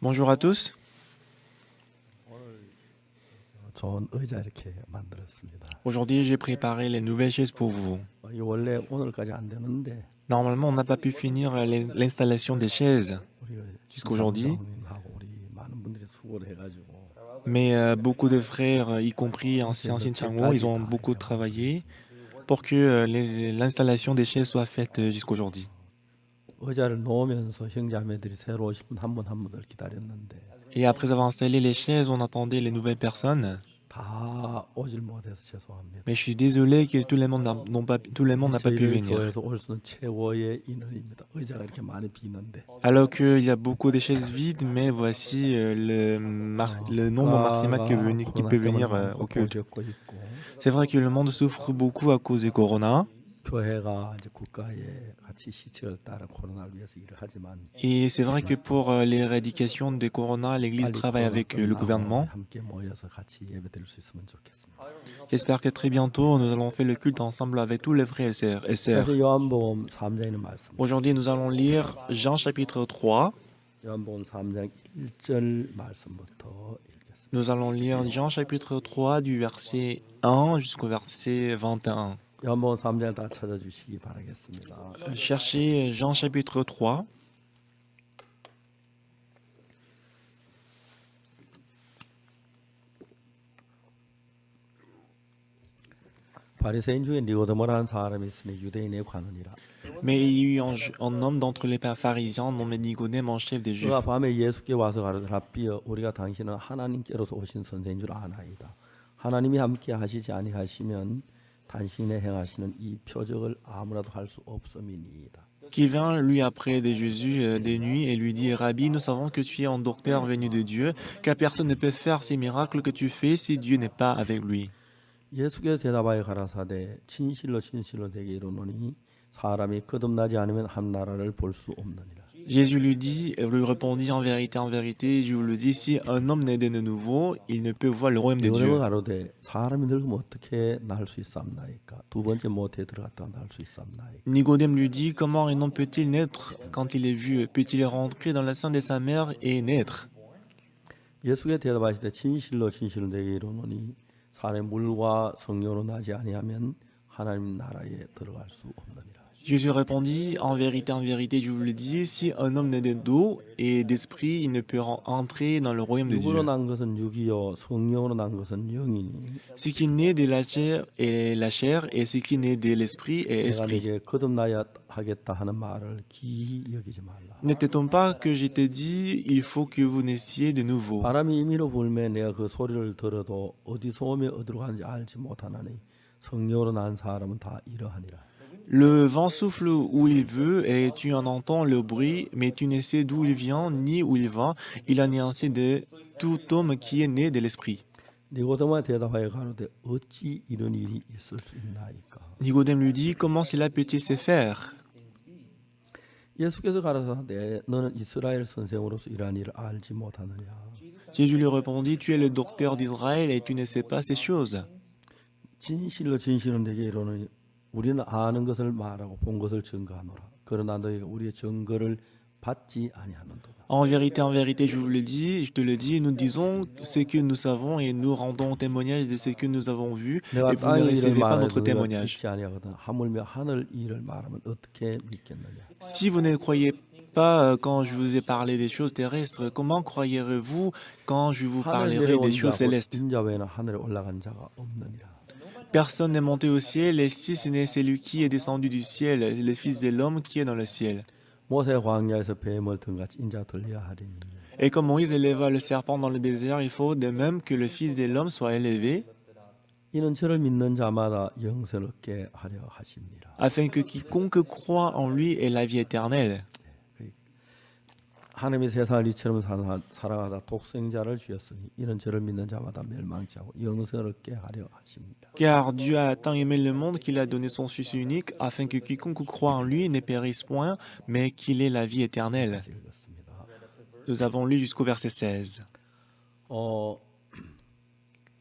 Bonjour à tous. 좋은 의자 이렇게 만들었습니다. Aujourd'hui, j'ai préparé les nouvelles chaises pour vous. 이 원래 오늘까지 안 되는데 Normalement, on n'a pas pu finir l'installation des chaises 우리 jusqu'aujourd'hui, 장로님하고 우리 많은 분들이 수고를 해가지고 mais beaucoup de frères, y compris anciens Changwo, ils ont beaucoup travaillé pour que l'installation des chaises soit faite jusqu'aujourd'hui. 의자를 놓으면서 형제자매들이 새로 오신 분 한 분 한 분을 기다렸는데 Et après avoir installé les chaises, on attendait les nouvelles personnes. 다 오질 못해서 죄송합니다. Mais je suis désolé que tout le monde n'a pas pu 저희들 venir. 교회에서 올 수 있는 최고의 인원입니다. 의자가 이렇게 많이 비는데 Alors qu'il y a beaucoup de chaises vides, mais voici le nombre maximal qui peut venir au culte. 어렵고 있고 C'est vrai que le monde souffre beaucoup à cause du corona. 교회가 이제 국가의 같이 시책을 따라 코로나를 위해서 일을 하지만 Et c'est vrai que pour l'éradication du corona, l'Église travaille avec le gouvernement. 함께 모여서 같이 예배드릴 수 있으면 좋겠습니다. J'espère que très bientôt, nous allons faire le culte ensemble avec tous les frères et sœurs. 그래서 요한복음 3장에 있는 말씀. Aujourd'hui, nous allons lire Jean chapitre 3. 요한복음 3장 1절 말씀부터 읽겠습니다. Nous allons lire Jean chapitre 3 du verset 1 jusqu'au verset 21. 요한복음 3장을 다 찾아주시기 바라겠습니다. Cherchez Jean chapitre 3. 바리새인 중에 니고데모라는 사람이 있으니 유대인의 관원이라. Mais il y a eu un homme d'entre les pharisiens nommé Nicodème, en chef des Juifs. 그가 밤에 예수께 와서 가로되 rabbi여 우리가 당신은 하나님께로서 오신 선생인 줄 아나이다. 하나님이 함께 하시지 아니하시면 당신의 행하시는 이 표적을 아무라도 할 수 없음이니이다. Qui vint lui après de Jésus des nuits et lui dit, Rabbi, nous savons que tu es un docteur venu de Dieu, car personne ne peut faire ces miracles que tu fais si Dieu n'est pas avec lui. 예수께서 대답하여 가라사대 진실로 진실로 내게 이르노니 사람이 거듭나지 않으면 한 나라를 볼 수 없느니라. Jésus lui répondit, en vérité, je vous le dis, si un homme n'est né de nouveau, il ne peut voir le royaume de Dieu. 가로되 사람이 늙으면 어떻게 날 수 있삼나이까? 두 번째 모태에 들어갔다가 날 수 있삼나이까? Nicodème lui dit, comment un homme peut-il naître quand il est vieux? Peut-il rentrer dans le sein de sa mère et naître? 예수께 대답하시되 진실로 진실로 내게 이르노니 사람이 물과 성령으로 나지 아니하면 하나님 나라에 들어갈 수 없느니라. Jésus répondit, en vérité, je vous le dis, si un homme n'est d'eau et d'esprit, il ne peut entrer dans le royaume de 육으로 Dieu. 난 것은 육이요 성령으로 난 것은 영이니. Ce qui naît de la chair est la chair, et ce qui naît de l'esprit est 내가 esprit. 네게 거듭나야 하겠다 하는 말을 기이 여기지 말라. Ne t'étonne pas que je te dis, il faut que vous naissiez de nouveau. 바람이 임의로 불매 내가 그 소리를 들어도 어디서 오며 어디로 가는지 알지 못하나니 성령으로 난 사람은 다 이러하니라. Le vent souffle où il veut et tu en entends le bruit, mais tu ne sais d'où il vient ni où il va. Il en est ainsi de tout homme qui est né de l'esprit. 니고데모가 대답하여 가로되 어찌 이런 일이 있을 수 있나이까. Nicodème lui dit, comment cela peut-il se faire? 예수께서 가라사대 너는 이스라엘 선생으로서 이러한 일을 알지 못하느냐. Jésus lui répondit, tu es le docteur d'Israël et tu ne sais pas ces choses. 진실로 진실로 내게 이르노니 우리는 아는 것을 말하고 본 것을 증거하노라. 그러나 너희가 우리의 증거를 받지 아니하는도다. En vérité, je te le dis, nous disons ce que nous savons et nous rendons témoignage de ce que nous avons vu et 내가 vous ne 땅의 일을 recevez pas 말해도 notre 너희가 témoignage. 믿지 아니하거든 하물며 하늘 일을 말하면 어떻게 믿겠느냐. Si vous ne croyez pas quand je vous ai parlé des choses terrestres, comment croyez-vous quand je vous 하늘 parlerai des 내려온 choses 자 célestes? 인자 외에는 하늘에 올라간 자가 없느니라. Personne n'est monté au ciel, et si ce n'est celui qui est descendu du ciel, le Fils de l'homme qui est dans le ciel. 모세 광야에서 뱀을 등같이 인자 들려야 하리니. Et comme Moïse éleva le serpent dans le désert, il faut de même que le Fils de l'homme soit élevé, 이는 저를 믿는 자마다 영생을 얻게 하려 하십니다. afin que quiconque croit en lui ait la vie éternelle. 하나님이 세상을 이처럼 사랑하사 독생자를 주셨으니 이는 저를 믿는 자마다 멸망치 않고 영생을 얻게 하려 하십니다. Car Dieu a tant aimé le monde qu'il a donné son Fils unique, afin que quiconque croit en lui ne périsse point, mais qu'il ait la vie éternelle. 읽었습니다. Nous avons lu jusqu'au verset 16.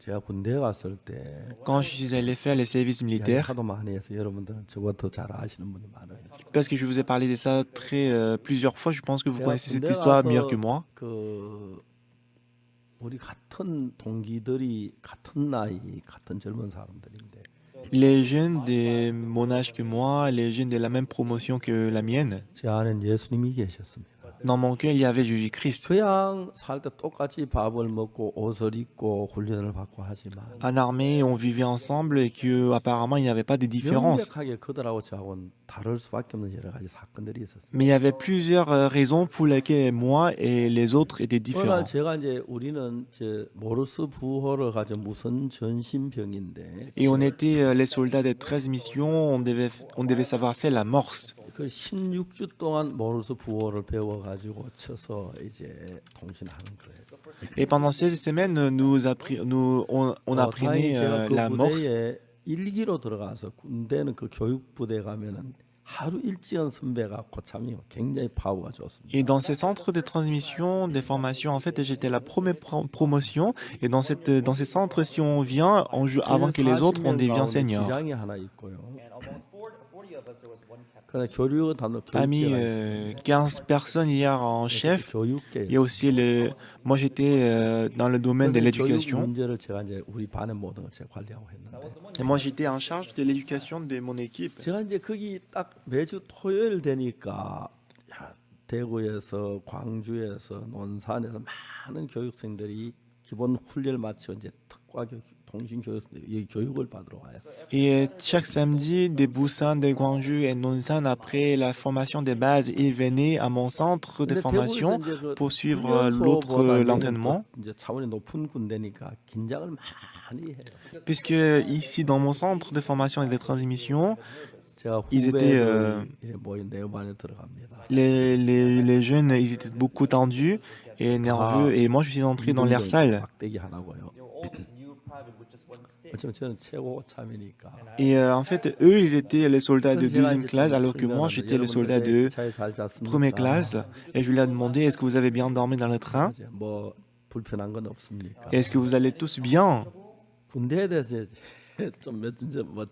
제가 군대에 갔을 때 Quand je suis allé faire les services 이야기 militaires, 하도 많이 해서 여러분들은 저보다 더 잘 아시는 분이 많아요. parce que je vous ai parlé de ça plusieurs fois, je pense que vous 제가 connaissez cette 군대 histoire mieux que 가서 moi. 우리 같은 동기들이 같은 나이, 같은 젊은 사람들인데 Les jeunes de mon âge que moi, les jeunes de la même promotion que la mienne, 제 안엔 예수님이 계셨습니다. dans mon cœur, il y avait Jésus-Christ. 그냥 살 때 똑같이 밥을 먹고 옷을 입고 훈련을 받고 하지만 En armée, on vivait ensemble et que apparemment il n'y avait pas de différence. 명백하게 그들하고 저하고는 다를 수밖에 없는 여러 가지 사건들이 있었어요. Mais il y avait plusieurs raisons pour lesquelles moi et les autres étaient 어느 날 différents. 제가 이제 우리는 저 모르스 부호를 가진 무선 전신병인데 Et on était les soldats des 13 missions, on devait savoir faire la morse. 그 16주 동안 모르스 부호를 배워가지고 쳐서 이제 통신하는 거예요. Et pendant 16 semaines, on apprenait 제가 그 la morse. 부대에 일기로 들어가서 군대는 그 교육부대 가면은 하루 일지연 선배가 고참이 굉장히 파워가 좋습니다. Et dans ces centres de transmission, de formation, en fait, j'étais la première promotion. Et dans ces centres, si on vient, on joue avant que les autres, on devient senior. 기장이 하나 있고요. 그다음 교육은 단독 Parmi 교육계가 있어요. 15 personnes hier en chef, 교육계. il y a aussi moi j'étais dans le domaine de 교육 l'éducation. 문제를 제가 이제 우리 반의 모든 걸 제가 관리하고 했는데 Et moi j'étais en charge de l'éducation de mon équipe. 제가 이제 거기 딱 매주 토요일 되니까 야, 대구에서 광주에서 논산에서 많은 교육생들이 기본 훈련을 마치고 이제 특과 교육 통신교육생들이 교육을 받으러 와요. Et chaque samedi, des Busan, de Gwangju et Nonsan, après la formation des bases, ils venaient à mon centre de 근데 formation 대구에서 이제 그 pour suivre 훈련소보다 이제는 l'entraînement. 더 이제 차원이 높은 군대니까 긴장을 많이 해요. Puisque ici, dans mon centre de formation et de transmission, 제가 ils étaient, 후배들 이제 모인 내 반에 들어갑니다. les jeunes, ils étaient beaucoup tendus et nerveux. Et moi, je suis entré dans leur salle. 막대기 하나고요. 어쩌면 저는 최고 참이니까. Et en fait, eux, ils étaient les soldats de deuxième classe, alors que moi, j'étais le soldat de première classe. Et je lui ai demandé, est-ce que vous avez bien dormi dans le train? 뭐 불편한 건 없습니까? Est-ce que vous allez tous bien? 군대에 대해서 좀몇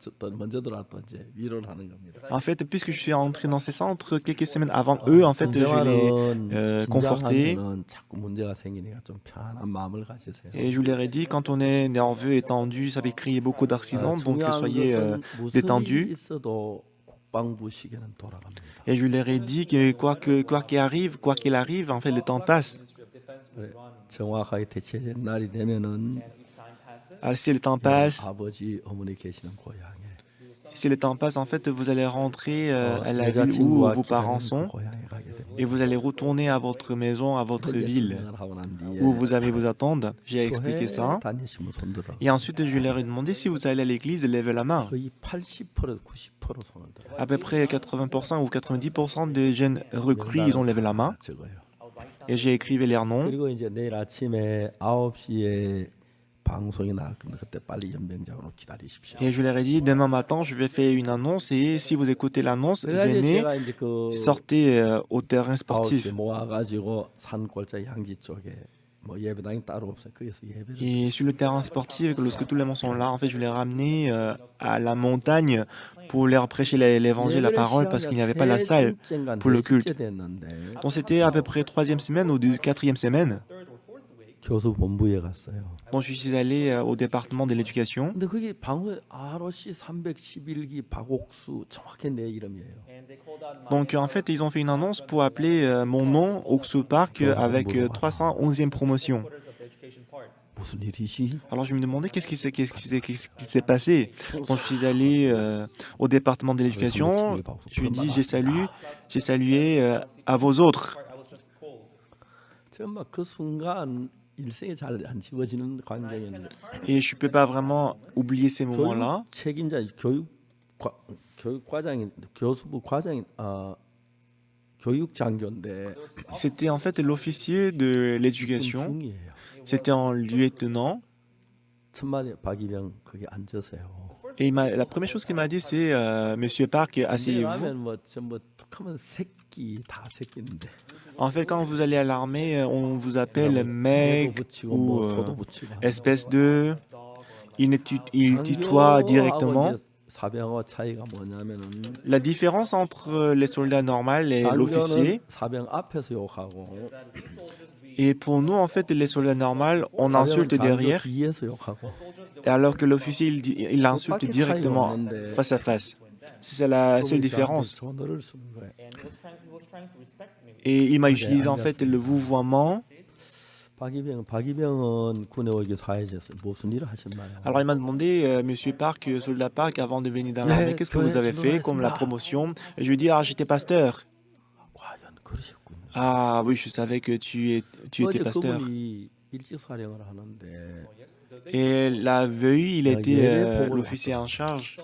주 먼저 들어왔던 이제 위로를 하는 겁니다. En fait, puisque je suis entré dans ces centres quelques semaines avant eux, en fait, je l'ai conforté. 긴장하면은 자꾸 문제가 생기니까 좀 편안한 마음을 가지세요. Et je leur ai dit, quand on est nerveux et tendu, ça peut créer beaucoup d'accidents, donc 중요한 soyez 것은 무슨 일이 détendus. 있어도 국방부 시계는 돌아갑니다. Et je leur ai dit que quoi qu'il arrive, en fait, le temps passe. 그래, 정확하게 대체된 날이 되면은 Alors, si le temps passe, 아버지 어머니 계시는 고향에 si le temps passe, en fait, vous allez rentrer à la ville 여자친구와 où vos parents sont 고향에 가게 됩니다. et vous allez retourner à votre maison, à votre ville 설명을 하고 난 뒤에 où vous allez vous attendre. J'ai expliqué 교회 ça. 다니시면 손 들어. Et ensuite, je leur ai demandé si vous allez à l'église, levez la main. 거의 80% 90% 손을 들어. À peu près 80% ou 90% des jeunes recrues, ils ont levé la main. 적어요. Et j'ai écrit leurs noms. 그리고 이제 내일 아침에 9시에 방송이 나갈 겁니다. 그때 빨리 연병장으로 기다리십시오. Et je leur ai dit, demain matin, je vais faire une annonce. Et si vous écoutez l'annonce, 그래가지고 venez, 제가 이제 그 sortez au terrain 9시에 sportif. 모아가지고 산골짜 양지 쪽에 뭐 예배당이 따로 없어요. 거기서 예배를. Et sur le terrain sportif, lorsque tous les gens sont là, en fait, je les ai ramenés à la montagne pour leur prêcher l'évangile, la parole, parce qu'il n'y avait pas la salle pour le culte. Donc c'était à peu près 3e semaine ou 4e semaine. 교수 본부에 갔어요. Donc je suis allé au département de l'éducation. 근데 거기 방송에 ROC 311기 박옥수 정확히 내 이름이에요. Donc en fait, ils ont fait une annonce pour appeler mon nom Oksu Park avec 311e promotion. 무슨 일이지? Alors je me demandais qu'est-ce qui s'est passé. Quand je suis allé au département de l'éducation, je lui ai dit j'ai salué à vos autres. 정말 그 순간 일생에 잘 안 지워지는 광경이었는데. Et je peux pas vraiment oublier ces moments-là. 책임자 교육과장인 교수부 과장인 교육장교인데. C'était en fait l'officier de l'éducation. 중이에요. C'était un lieutenant. 천만에 박이병 거기 앉으세요. Et la première chose qu'il m'a dit, c'est Monsieur Park, asseyez-vous. 하면 뭐 전부 툭하면 새끼 다 새끼인데. En fait, quand vous allez à l'armée, on vous appelle mec ou espèce de. il tutoie directement. 장교하고 이제 사병하고 차이가 뭐냐면은 La différence entre les soldats normaux et 장교는 l'officier, 사병 앞에서 욕하고 et pour nous, en fait, les soldats normaux, on 사병은 insulte 장교 derrière, 뒤에서 욕하고 alors que l'officier, il insulte 뜻밖의 차이가 directement, 없는데 face à face. C'est la seule 그분이 저한테 différence. 존어를 쓰는 거예요. Et il m'a utilisé, en fait, le vouvoiement. 박이병은 군에 오기 4일째였어요. 무슨 일을 하셨나요? Alors il m'a demandé, Monsieur Park, soldat Park, avant de venir dans l'armée, qu'est-ce que vous avez fait comme la promotion? Et je lui ai dit, ah, j'étais pasteur. 과연 그러셨군요. Ah oui, je savais que tu étais 어제 pasteur. 그분이 일찍 사령을 하는데 Et la veille, il était l'officier en charge.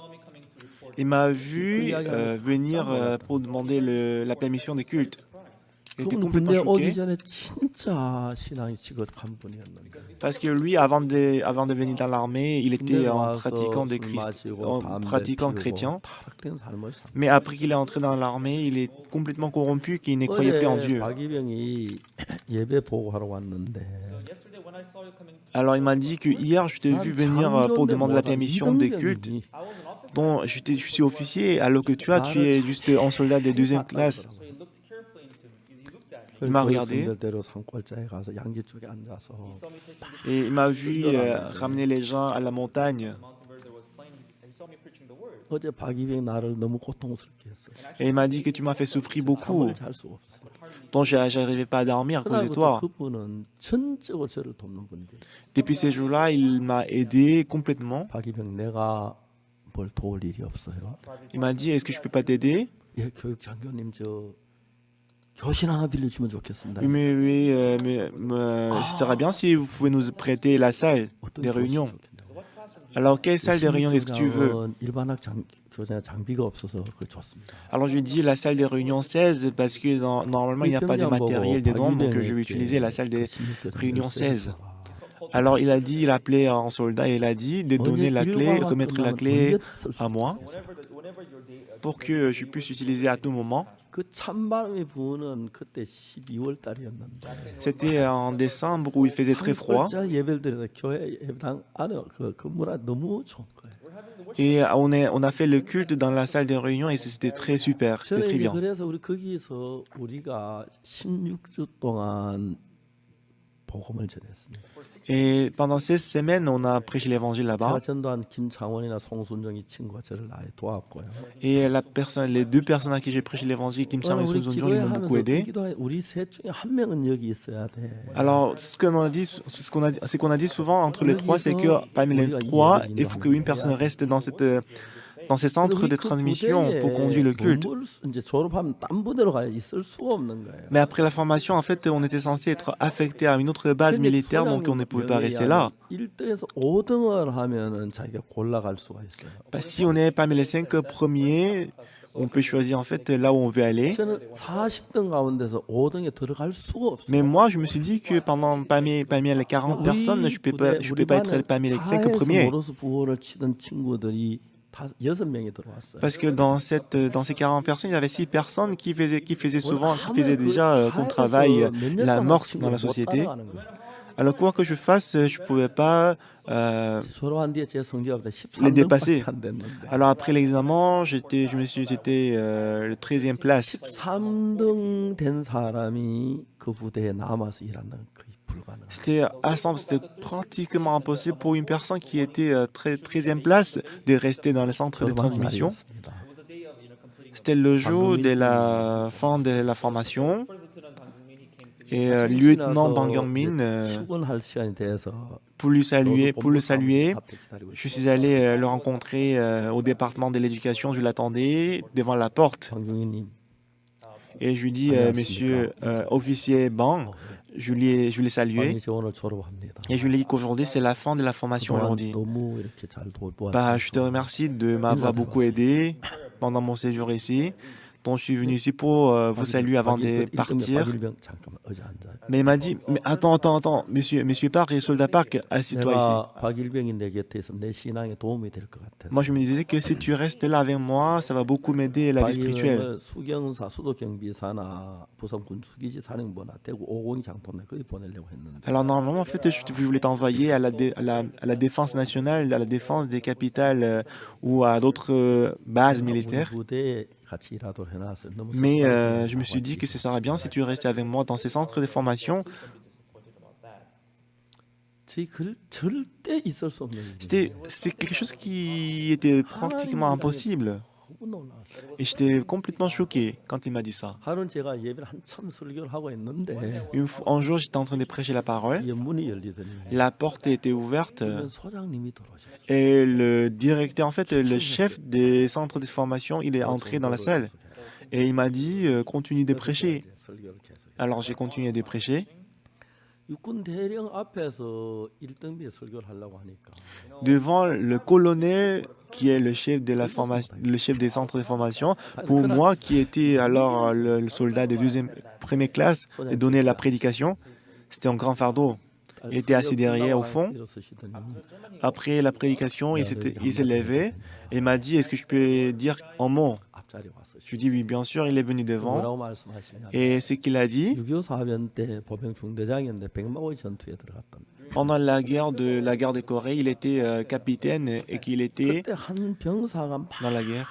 Il m'a vu venir pour demander la permission des cultes. Il était 그분 complètement 군대 오기 choqué 전에 진짜 신앙이 지극한 분이었는데 parce que lui, avant de venir dans l'armée, il était 군대 un 와서 pratiquant de 술 Christ, 마시고 un 담배 pratiquant 피우고 chrétien. 타락된 삶을 삽니다. Mais après qu'il est entré dans l'armée, il est complètement corrompu, qu'il ne croyait plus en 어제 Dieu. 박이병이 예배 보고하러 왔는데 Alors il m'a dit que hier, je t'ai vu venir pour demander la permission des cultes, dont je suis officier, alors que tu es juste un soldat de deuxième classe. Il m'a regardé 대로 산골짜기 가서 양지 쪽에 앉아서 et il m'a vu ramener les gens à la montagne. 어제 박이병 나를 너무 고통스럽게 했어요. Et il m'a dit que tu m'as fait souffrir beaucoup, 잠을 잘 수 없었어요. dont j'arrivais pas à dormir à cause de toi. 그날부터 그분은 전적으로 저를 돕는 분이에요. Depuis ces jours-là, il m'a aidé complètement. 박이병 내가 뭘 도울 일이 없어요. Il m'a dit, est-ce que je peux pas t'aider? 예, 교육 장교님 저 교실 하나 빌려주면 좋겠습니다. Oui, ce serait bien si vous pouvez nous prêter la salle 어떤 des réunions. 교실 좋겠냐고. Alors, quelle salle des réunions est-ce que tu veux? 일반학 교장 장비가 없어서 그 좋습니다. Alors, je lui ai dit la salle des réunions 16 parce que normalement, il n'y a pas de matériel dedans, donc je vais utiliser la salle des réunions 16. Alors, il a appelé un soldat et il a dit de donner la clé, remettre la clé à moi pour que je puisse utiliser à tout moment. 그 찬바람이 부는 그때 12월 달이었는데 C'était en décembre où il faisait très froid. 산골짜 예배를 드려서 교회 예배당 안에 그 문화 너무 좋은 거예요. Et on a fait le culte dans la salle des réunions et c'était très super, c'était 저는 très 이제 bien. 그래서 우리 거기서 우리가 16주 동안 복음을 전했습니다. Et pendant 16 semaines, on a prêché l'évangile là-bas. 제가 전도한 김창원이나 송순정이 친구가 저를 아예 도왔고요. Et les deux personnes à qui j'ai prêché l'évangile, Kim Chang et Sun Sunjong, ils m'ont beaucoup aidé. 우리 셋 중에 한 명은 여기 있어야 돼. Alors, ce qu'on a dit souvent entre les trois, c'est que parmi les trois, il faut qu'une personne reste dans ces centres de transmission pour conduire le culte. 이제 졸업하면 딴 부대로 가야 있을 수가 없는 거예요. Mais après la formation, en fait, on était censé être affecté à une autre base militaire, donc on ne pouvait pas rester là. 1등에서 5등을 하면은 자기가 골라갈 수가 있어요. Si on est parmi les 5 premiers, on peut choisir en fait là où on veut aller. 저는 40등 가운데서 5등에 들어갈 수가 없어요. Mais moi, je me suis dit que parmi les 40 personnes, je peux pas être parmi les 5 premiers. 모로스 부호를 치던 친구들이 6명이 들어왔어요. Parce que dans ces 40 personnes, il y avait 6 personnes qui faisaient déjà qu'on travaille la morse dans la société. Alors quoi que je fasse, je ne pouvais pas 졸업한 뒤에 제 성적보다 les dépasser. 13등밖에 안 됐는데. Alors après l'examen, j'étais le 13e place. 13등 된 사람이 그 부대에 남아서 일한다는 거의 불가능. C'était pratiquement impossible pour une personne qui était 13e place de rester dans le centre de transmission. C'était le jour de la fin de la formation. Et lieutenant Bang Yong-min, 출근할 시간이 돼서 pour le saluer, je suis allé le rencontrer au département de l'éducation. Je l'attendais devant la porte. 방중희님 Et je lui dis, monsieur officier Bang, je l'ai salué. 방이 오늘 졸업합니다. Et je lui ai dit qu'aujourd'hui, c'est la fin de la formation aujourd'hui. 너무 이렇게 잘 도와주셔서 Je te remercie de m'avoir beaucoup aidé pendant mon séjour ici. Donc je suis venu ici pour vous saluer avant de partir. Mais il m'a dit, mais attends, monsieur Park et soldat Park, assis-toi ici. Moi, je me disais que si tu restes là avec moi, ça va beaucoup m'aider à la vie spirituelle. Alors normalement, en fait, je voulais t'envoyer à la défense nationale, à la défense des capitales ou à d'autres bases militaires. Mais je me suis dit que ce serait bien si tu restais avec moi dans ces centres de formation. C'était quelque chose qui était pratiquement impossible. Et j'étais complètement choqué quand il m'a dit ça. Un jour, j'étais en train de prêcher la parole. La porte était ouverte et le directeur, en fait, le chef des centres de formation, il est entré dans la salle. Et il m'a dit, continue de prêcher. Alors j'ai continué de prêcher. Devant le colonel qui est le chef de la le chef des centres de formation, pour moi qui était alors le soldat de première classe, de donner la prédication, c'était un grand fardeau. Il était assis derrière au fond. Après la prédication, il s'est levé et m'a dit, est-ce que je peux dire un mot? Je lui ai dit oui, bien sûr, il est venu devant. Et ce qu'il a dit, pendant la guerre de Corée, il était capitaine et qu'il était dans la guerre.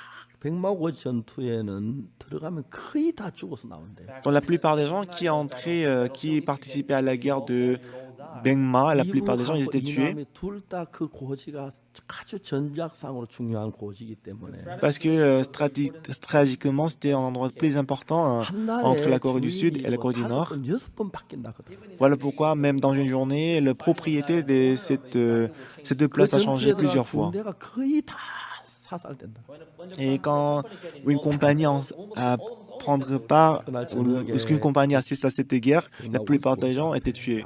Donc la plupart des gens qui participaient à la guerre de Bengma, la plupart des gens, ils étaient tués parce que stratégiquement, c'était un endroit plus important entre la Corée du Sud et la Corée du Nord. Voilà pourquoi, même dans une journée, le propriété de cette place a changé plusieurs fois. Et quand une compagnie prendre part, ou qu'une compagnie assiste à cette guerre, la plupart des gens étaient tués.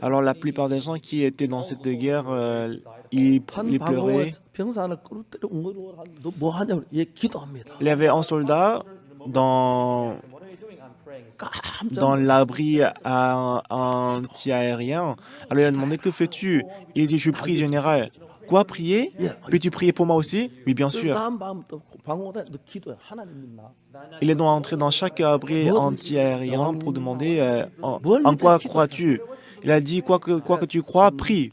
Alors la plupart des gens qui étaient dans cette guerre, ils pleuraient. Il y avait un soldat dans l'abri anti-aérien. Alors il a demandé, que fais-tu? Il dit, je prie, général. Quoi, prier? Peux-tu prier pour moi aussi? Oui, bien sûr. Il est donc entré dans chaque abri anti-aérien pour demander en quoi crois-tu? Il a dit, quoi que tu crois, prie.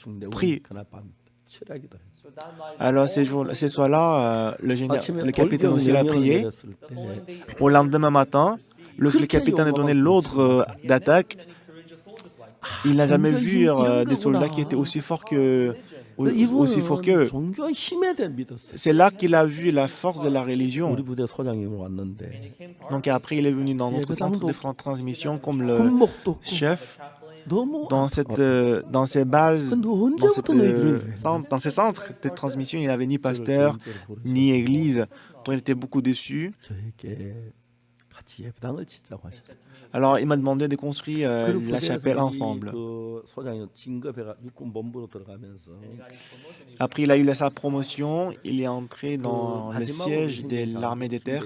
Alors ces soirs-là, le capitaine aussi a prié. Au lendemain matin, lorsque le capitaine a donné l'ordre d'attaque, il n'a jamais vu des soldats qui étaient aussi forts qu'eux. C'est là qu'il a vu la force de la religion. Donc après, il est venu dans notre centre de transmission comme le chef. Dans ces bases, dans ces centres de transmission, il n'y avait ni pasteur, ni église. Donc il était beaucoup déçu. Alors il m'a demandé de construire la chapelle ensemble. Après il a eu sa promotion, il est entré dans le siège de l'armée de terre.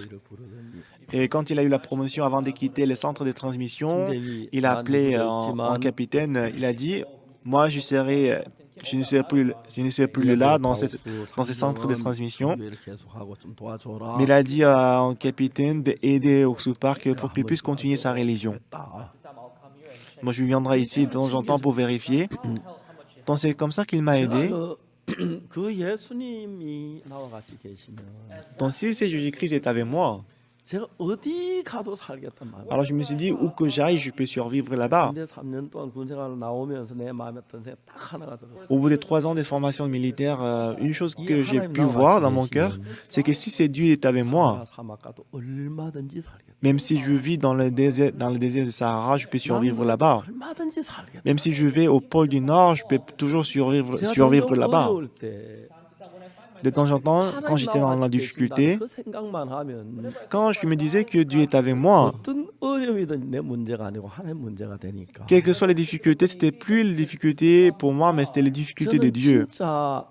Et quand il a eu la promotion, avant de quitter le centre de transmission, il a appelé un capitaine. Il a dit, moi je ne serai plus là dans ces centres de transmission. Mais il a dit à un capitaine d'aider Oksu Park pour qu'il puisse continuer sa religion. Moi, je viendrai ici de temps en temps pour vérifier. Donc, c'est comme ça qu'il m'a aidé. Donc, si Jésus-Christ est avec moi, alors je me suis dit, où que j'aille, je peux survivre là-bas. Au bout de 3 ans de formation militaire, une chose que j'ai pu voir dans mon cœur, c'est que si Dieu est avec moi, même si je vis dans le désert du Sahara, je peux survivre là-bas. Même si je vais au pôle du Nord, je peux toujours survivre là-bas. De temps en temps, quand j'étais dans la difficulté, 그 생각만 하면 quand je me disais que Dieu est avec moi, 어떤 어려움이든 내 문제가 아니고 하나님 문제가 되니까. quelles que soient les difficultés, c'était plus les difficultés pour moi, mais c'était les difficultés de 저는 Dieu. 진짜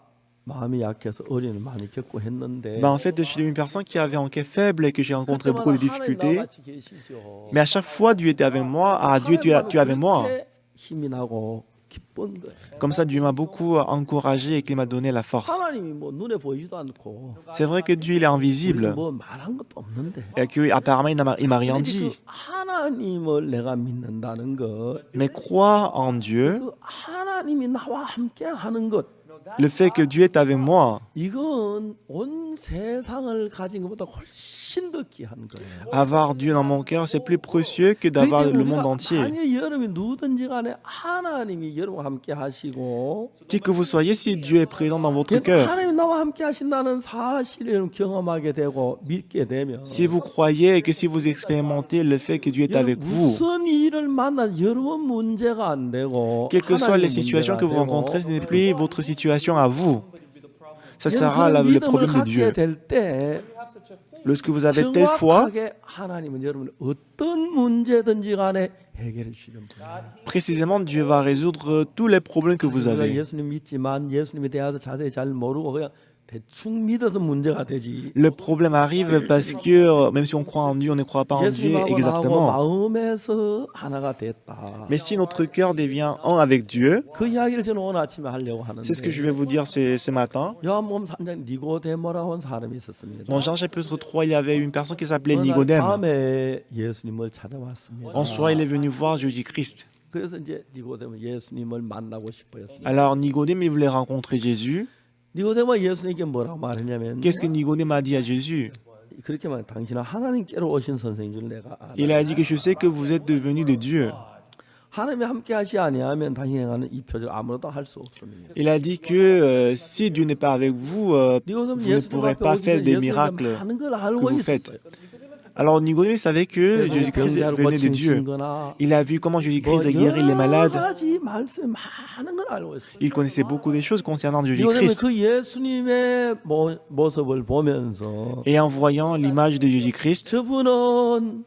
마음이 약해서 어려움을 많이 겪고 했는데 En fait, je suis une personne qui avait un cœur faible et que j'ai rencontré beaucoup de 그때마다 하나님 나와 difficultés. 같이 계시죠. Mais à chaque fois, Dieu était avec moi. Ah, Dieu, tu es avec moi. 그렇게 힘이 나고 기쁜 거예요. Comme ça, Dieu m'a beaucoup encouragé et qu'il m'a donné la force. 하나님이 뭐 눈에 보이지도 않고 C'est vrai que Dieu, il est invisible. 뭐 말한 것도 없는데 Et qu'apparemment, il m'a rien 근데 dit. 그 하나님을 내가 믿는다는 것, Mais croire en Dieu, 그 하나님이 나와 함께 하는 것, le fait que Dieu est avec moi, 이건 온 세상을 가진 것보다 훨씬 더 귀한 거예요. avoir Dieu dans mon cœur, c'est plus précieux que d'avoir le monde entier. 만약 여러분이 누구든지 간에 하나님이 여러분과 함께 하시고 Qui que vous soyez, si Dieu est présent dans votre cœur, 하나님이 나와 함께 하신다는 사실을 경험하게 되고 믿게 되면 si vous croyez et que si vous expérimentez le fait que Dieu est avec vous, 무슨 일을 만나 여러분 문제가 안 되고 quelles que soient 하나님 les situations que vous 문제가 rencontrez, 되고 ce n'est plus votre situation à vous. Ça 여러분 sera 그런 le 믿음을 problème de 갖게 Dieu. 될 때 Lorsque vous avez telle foi, 정확하게 하나님은 여러분 어떤 문제든지 간에 해결해 주시는 분이에요. précisément, Dieu va résoudre tous les problèmes que vous 우리가 avez. 예수님 믿지만 예수님에 대해서 자세히 잘 모르고 그냥 대충 믿어서 문제가 되지. Le problème arrive parce que même si on croit en Dieu, on ne croit pas en Dieu 예수님하고 나하고 exactement. 마음에서 하나가 됐다. Mais si notre cœur devient un avec Dieu, 그 이야기를 저는 오늘 아침에 하려고 하는데. c'est ce que je vais vous dire ce matin. 요한복음 3장 니고데모라고 한 사람이 있었습니다. Dans Jean chapitre 3, il y avait une personne qui s'appelait 어느 날 Nicodème. 밤에 예수님을 찾아왔습니다. En soi, il est venu voir Jésus-Christ. 그래서 이제 니고데모 예수님을 만나고 싶어했습니다. Alors Nicodème, il voulait rencontrer Jésus. 니고데모 예수님께 뭐라고 말했냐면 Qu'est-ce que Nicodème a dit à Jésus? 그렇게 말 당신은 하나님께로 오신 선생인 줄 내가 알아. Il a dit que je sais que vous êtes devenu de Dieu. 하나님이 함께 하시 아니하면 당신이 행하는 이 표적 아무것도 할 수 없습니다. Il a dit que si Dieu n'est pas avec vous, 니고데모 vous ne 예수님 pourrez 앞에 pas 오기 faire 전에 des 예수님이 miracles 많은 걸 que 알고 vous faites. 있었어요. Alors Nicodème savait que Jésus-Christ venait de Dieu. Il a vu comment Jésus-Christ a guéri les malades. 가지 말씀 많은 걸 알고 있어요. Il connaissait beaucoup des choses concernant 니고데모 Jésus-Christ. 그 예수님의 모습을 보면서 Et en voyant l'image de Jésus-Christ, 저분은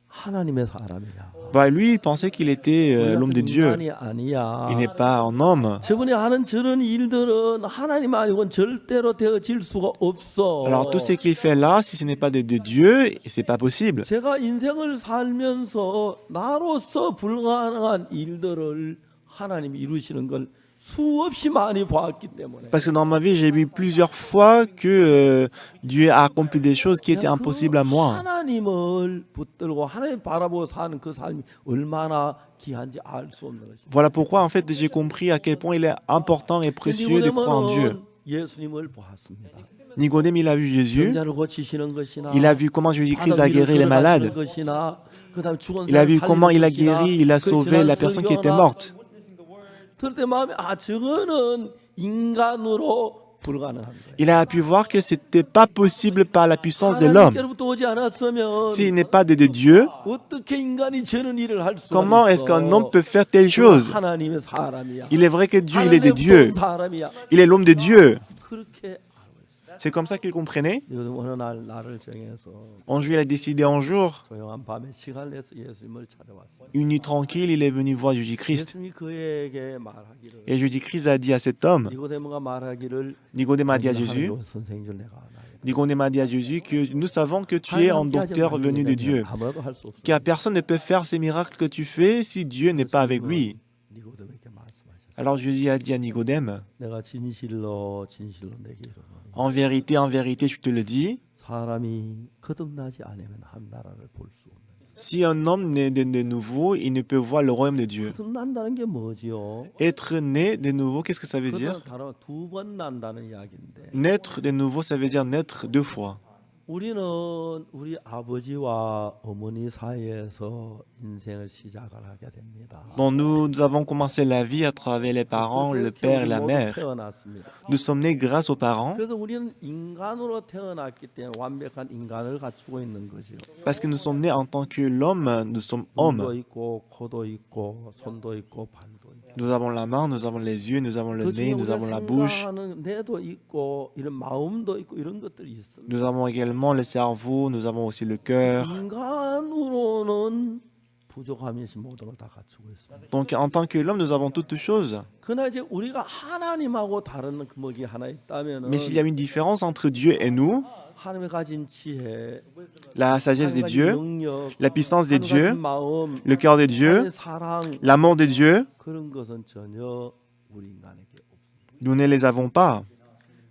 하나님의 사람이야. bah, lui, il pensait qu'il était l'homme de Dieu. 인간이 아니야. Il n'est pas un homme. 저분이 하는 저런 일들은 하나님 아니고는 절대로 되어질 수가 없어. Alors tout ce qu'il fait là, si ce n'est pas de Dieu, c'est pas possible. 제가 인생을 살면서 나로서 불가능한 일들을 하나님이 이루시는 걸 수없이 많이 보았기 때문에. Parce que dans ma vie, j'ai vu plusieurs fois que Dieu a accompli des choses qui étaient impossibles à moi. 하나님을 붙들고 하나님 바라보고 사는 그 삶이 얼마나 귀한지 알 수 없는 것입니다. Voilà pourquoi en fait j'ai compris à quel point il est important et précieux de croire en Dieu. 예수님을 보았습니다. Nicodème, il a vu Jésus. 병자를 고치시는 것이나 Il a vu comment Jésus-Christ a 바다 위를 guéri les malades. 걸어가시는 것이나 그다음 죽은 Il a vu 사람을 comment il a 살리는 것이나 guéri, il a 그 sauvé 지난 la personne qui était 설교나 morte. 그럴 때 마음에 저거는 인간으로 불가능한 거예요. Il a pu voir que c'était pas possible par la puissance de l'homme. 하나님께로부터 오지 않았으면 S'il n'est pas de Dieu, 어떻게 인간이 저런 일을 할 수가 comment est-ce 있어? qu'un homme peut faire telle chose? 하나님의 사람이야. Il est vrai que Dieu, il est de 하나님의 Dieu. 본 사람이야. Il est l'homme de Dieu. 그렇게 C'est comme ça qu'il comprenait. 요즘 어느 날 나를 정해서 Un jour, il a décidé un jour, 조용한 밤에 시간을 내서 예수님을 찾아왔어요. une nuit tranquille, il est venu voir Jésus-Christ. 예수님이 그에게 말하기를 Et Jésus-Christ a dit à cet homme, 니고데모가 말하기를 Nicodème a dit à 당신은 Jésus, 하나님의 선생인 줄 내가 알아요. Nicodème a dit à Jésus que nous savons que tu es un docteur venu de Dieu, 아무라도 할 수 없어. car personne ne peut faire ces miracles que tu fais si Dieu n'est pas avec lui. 니고데모에게 말씀하셨어요. Alors Jésus a dit à Nicodème, 내가 진실로 내게 이르노니 en vérité, je te le dis, 사람이 거듭나지 않으면 한 나라를 볼 수 없는. si un homme naît de nouveau, il ne peut voir le royaume de Dieu. 거듭난다는 게 뭐지요? Être né de nouveau, qu'est-ce que ça veut dire? 단어 두 번 난다는 이야기인데. Naître de nouveau, ça veut dire naître deux fois. 우리는 우리 아버지와 어머니 사이에서 인생을 시작을 하게 됩니다. Bon, nous avons commencé la vie à travers les parents, le père et la mère. 태어났습니다. Nous sommes nés grâce aux parents 그래서 우리는 인간으로 태어났기 때문에 완벽한 인간을 갖추고 있는 거죠. parce que nous sommes nés en tant que l'homme, nous sommes 눈도 hommes. 있고 코도 있고 손도 있고 발도 있고. Nous avons la main, nous avons les yeux, nous avons le 그 nez, 중에 nous 우리가 avons la bouche. 생각하는 뇌도 있고 이런 마음도 있고 이런 것들이 있습니다. Nous avons également le cerveau, nous avons aussi le cœur. 인간으로는 부족함이 모든 걸 다 갖추고 있습니다. Donc en tant que l'homme, nous avons toutes choses. 그러나 이제 우리가 하나님하고 다른 금목이 하나 있다면은 Mais s'il y a une différence entre Dieu et nous, 하나님의 가진 지혜, la sagesse des 하나님의 가진 dieux, 능력, la puissance des 하나님의 dieux, 가진 마음, le cœur des dieux, 하나님의 사랑 l'amour des dieux, 그런 것은 전혀 우리 인간에게 없습니다. nous ne les avons pas.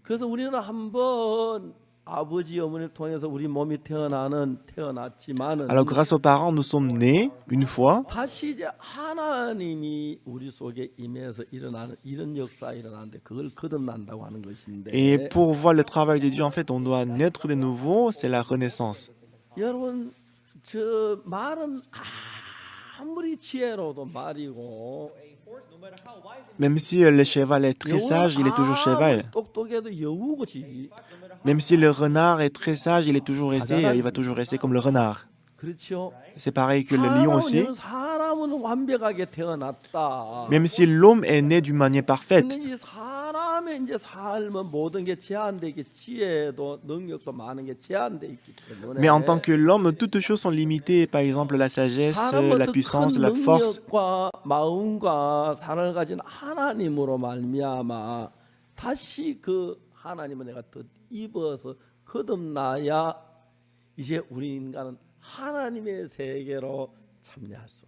그래서 우리는 한번 아버지 어머니를 통해서 우리 몸이 태어났지만은 Alors grâce aux parents, nous sommes nés une fois. 다시 이제 하나님이 우리 속에 임해서 일어나는 이런 역사 일어나는데 그걸 거듭난다고 하는 것인데 Et pour voir le travail de Dieu, en fait, on doit naître de nouveau, c'est la renaissance. 여러분 저 말은 아무리 지혜로도 말이고 Même si le cheval est très sage, il est toujours cheval. 똑똑해도 여우고지. Même si le renard est très sage, il va toujours rester comme le renard. 그렇죠. C'est pareil que le lion aussi. 사람은 완벽하게 태어났다. Même si l'homme est né d'une manière parfaite, 근데 이 사람의 이제 삶은 모든 게 제한되게 지혜도 능력도 많은 게 제한돼 있기 때문에. mais en tant que l'homme, toutes choses sont limitées. Par exemple, la sagesse, la puissance, la force. 능력과 마음과 사랑을 가진 하나님으로 말미암아 다시 그 하나님을 내가 더 입어서 거듭나야 이제 우리 인간은 하나님의 세계로 참여할 수가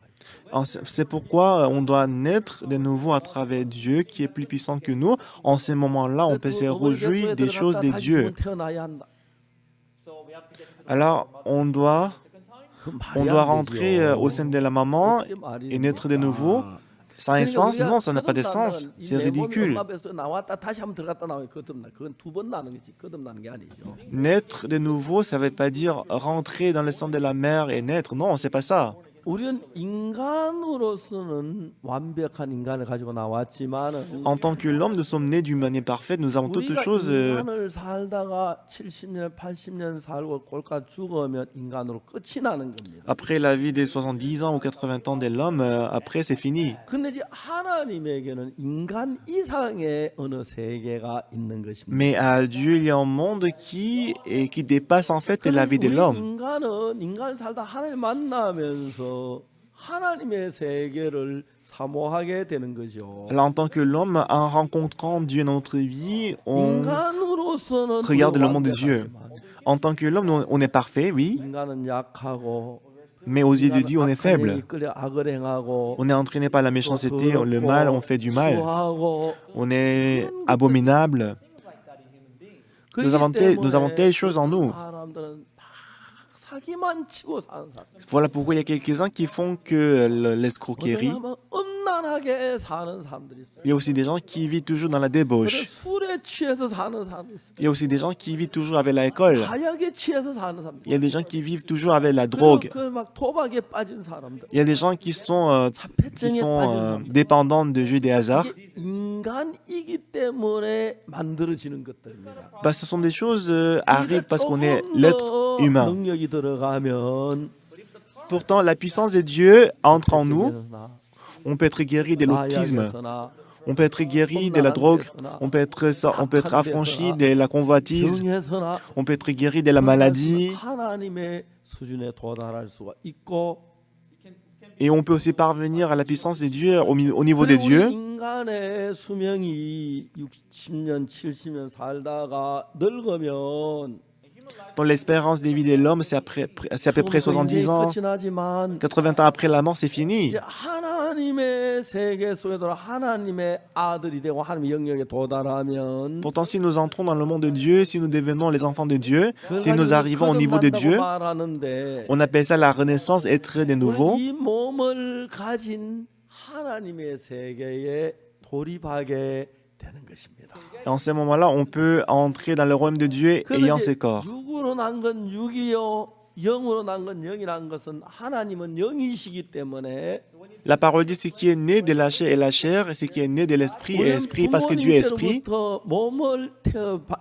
있어요. C'est pourquoi on doit naître de nouveau à travers Dieu qui est plus puissant que nous. En ces moments-là, on peut se réjouir des choses des dieux. Alors, on doit rentrer au sein de la maman et naître de nouveau. Ça a un sens? Non, ça n'a pas de sens. C'est ridicule. Naître de nouveau, ça ne veut pas dire rentrer dans le sang de la mère et naître. Non, c'est pas ça. 우리는 인간으로서는 완벽한 인간을 가지고 나왔지만은 En tant que l'homme, nous sommes nés d'une manière parfaite. Nous avons toutes choses. 인간을 살다가 70년, 80년 살고 꼴까 죽으면 인간으로 끝이 나는 겁니다. Après la vie des 70 ans ou 80 ans de l'homme, après c'est fini. 근데 이제 하나님에게는 인간 이상의 어느 세계가 있는 것입니다. Mais à Dieu, il y a un monde qui dépasse en fait la vie de l'homme. 인간은 인간 살다 하나님 만나면서 하나님의 세계를 사모하게 되는 거죠. Alors en tant que l'homme, en rencontrant Dieu dans notre vie, on 인간으로서는 regarde le monde de Dieu. En tant que l'homme, on est parfait, oui, 인간은 약하고 mais aux yeux de Dieu, on est faible. 이끌려 악을 행하고 On est entraîné par la méchanceté, le mal, on fait du mal. 수하고 On est abominable. Nous avons telles choses en nous. 사람들은 사기만 치고 사는 사람. Voilà pourquoi il y a quelques-uns qui font que l'escroquerie. 음란하게 사는 사람들이 있어요. Il y a aussi des gens qui vivent toujours dans la débauche. 술에 취해서 사는 사람이 있어요. Il y a aussi des gens qui vivent toujours avec l'alcool. 마약에 취해서 사는 사람들. Il y a des gens qui vivent toujours avec la drogue. 그막 도박에 빠진 사람들. Il y a des gens qui sont dépendants de jeux des hasards. 이게 인간이기 때문에 만들어지는 것들입니다. Bah, ce sont des choses arrivent parce qu'on est l'être humain. 능력이 들어가면 Pourtant, la puissance de Dieu entre en nous. On peut être guéri de l'autisme. On peut être guéri de la drogue. On peut être affranchi de la convoitise. On peut être guéri de la maladie. 하나님의 수준에 도달할 수가 있고 Et on peut aussi parvenir à la puissance de Dieu au niveau de Dieu. 인간의 수명이 60년, 70년 살다가 늙으면 Dans l'espérance de vie de l'homme, c'est à peu près 70 ans. 80 ans après la mort, c'est fini. 하나님의 세계 속에 들어 하나님의 아들이 되고 하나님의 영역에 도달하면 Pourtant, si nous entrons dans le monde de Dieu, si nous devenons les enfants de Dieu, si nous arrivons au niveau de Dieu, on appelle ça la renaissance, être de nouveau. 이 몸을 가진 하나님의 세계에 돌입하게 되는 것입니다. Et en ce moment-là, on peut entrer dans le royaume de Dieu ayant ce corps. 육으로 난 건 육이요, 영으로 난 건 영이라는 것은 하나님은 영이시기 때문에 La parole dit ce qui est né de la chair est la chair, et ce qui est né de l'esprit est esprit, parce que Dieu est esprit. 몸을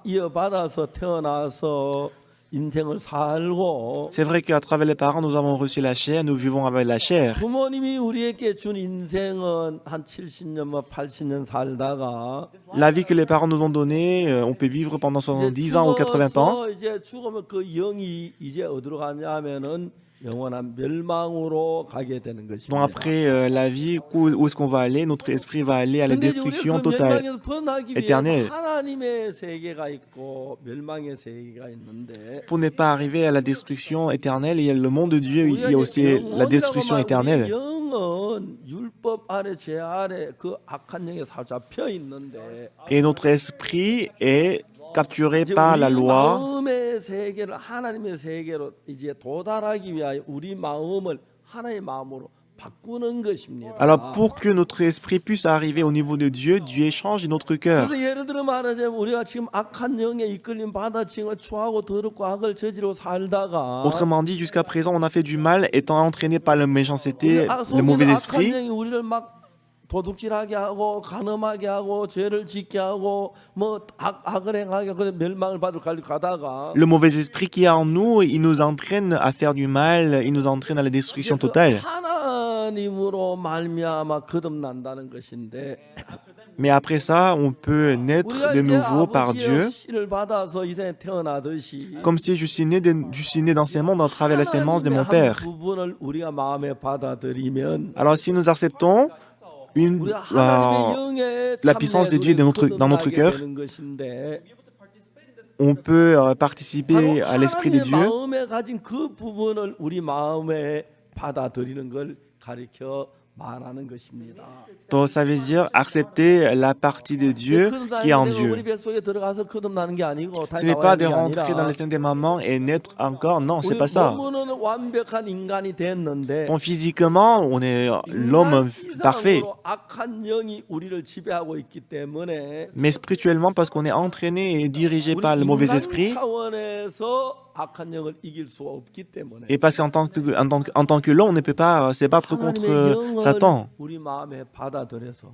이어받아서 태어나서 인생을 살고 C'est vrai qu'à travers les parents, nous avons reçu la chair, nous vivons avec la chair. 부모님이 우리에게 준 인생은 한 70년, 80년 살다가 La vie que les parents nous ont donnée, on peut vivre pendant 70 ans ou 80 ans. 이제 죽으면 그 영이 이제 어디로 가냐면은 영원한 멸망으로 가게 되는 Donc 것입니다. après la vie, où est-ce qu'on va aller? Notre esprit va aller à la 근데 이제 우리가 destruction 그 totale. 멸망에서 벗어나기 위해서 éternelle. 하나님의 세계가 있고 멸망의 세계가 있는데 Pour ne pas arriver à la destruction éternelle, il y a le monde de Dieu, il y a 우리가 aussi 이제 la destruction 영혼이라고 éternelle. 말하면 영은 율법 아래 죄 아래 그 악한 영에 사로잡혀 있는데 Et notre esprit est capturé 이제 par la 우리 loi. 마음의 세계를 하나님의 세계로 이제 도달하기 위하여 우리 마음을 하나의 마음으로 바꾸는 것입니다. Alors pour que notre esprit puisse arriver au niveau de Dieu, Dieu change notre cœur. 그래서 예를 들어 말하자면 우리가 지금 악한 영에 이끌림 받아 지금 추하고 더럽고 악을 저지르고 살다가 Autrement dit, jusqu'à présent, on a fait du mal, étant entraîné par la méchanceté, le mauvais 악한 esprit. 영이 우리를 막 도둑질하게 하고 간음하게 하고 죄를 짓게 하고 뭐 악을 행하게 하고 멸망을 받을 갈로 가다가 Le mauvais esprit qui est en nous, il nous entraîne à faire du mal, il nous entraîne à la destruction totale. 하나님으로 말미암아 거듭난다는 것인데 Mais après ça, on peut naître 우리가 de 이제 nouveau par 아버지의 Dieu, 씨를 받아서 이 세상에 태어나듯이 comme si je suis né dans ces mondes à travers la sémence de mon 하나님의 Père. 한 부분을 우리가 마음에 받아들이면 Alors si nous acceptons 우리가 하나님의 영의 la puissance de Dieu dans notre cœur, 되는 것인데 on peut participer à l'Esprit de 하나님의 Dieu. 마음에 가진 그 부분을 우리 마음에 받아들이는 걸 가리켜 말하는 것입니다. Donc ça veut dire accepter la partie de Dieu qui est en Dieu. 우리 뱃속에 들어가서 거듭나는 게 아니고 Ce n'est pas de rentrer dans le sein des mamans et naître encore, non, c'est pas ça. 몸은 완벽한 인간이 됐는데 Donc physiquement, on est l'homme parfait. 악한 영이 우리를 지배하고 있기 때문에 Mais spirituellement, parce qu'on est entraîné et dirigé par le mauvais esprit, 차원에서 악한 영을 이길 수가 없기 때문에 et parce qu'en tant que l'homme, on ne peut pas se battre contre Satan. 우리 마음에 받아들여서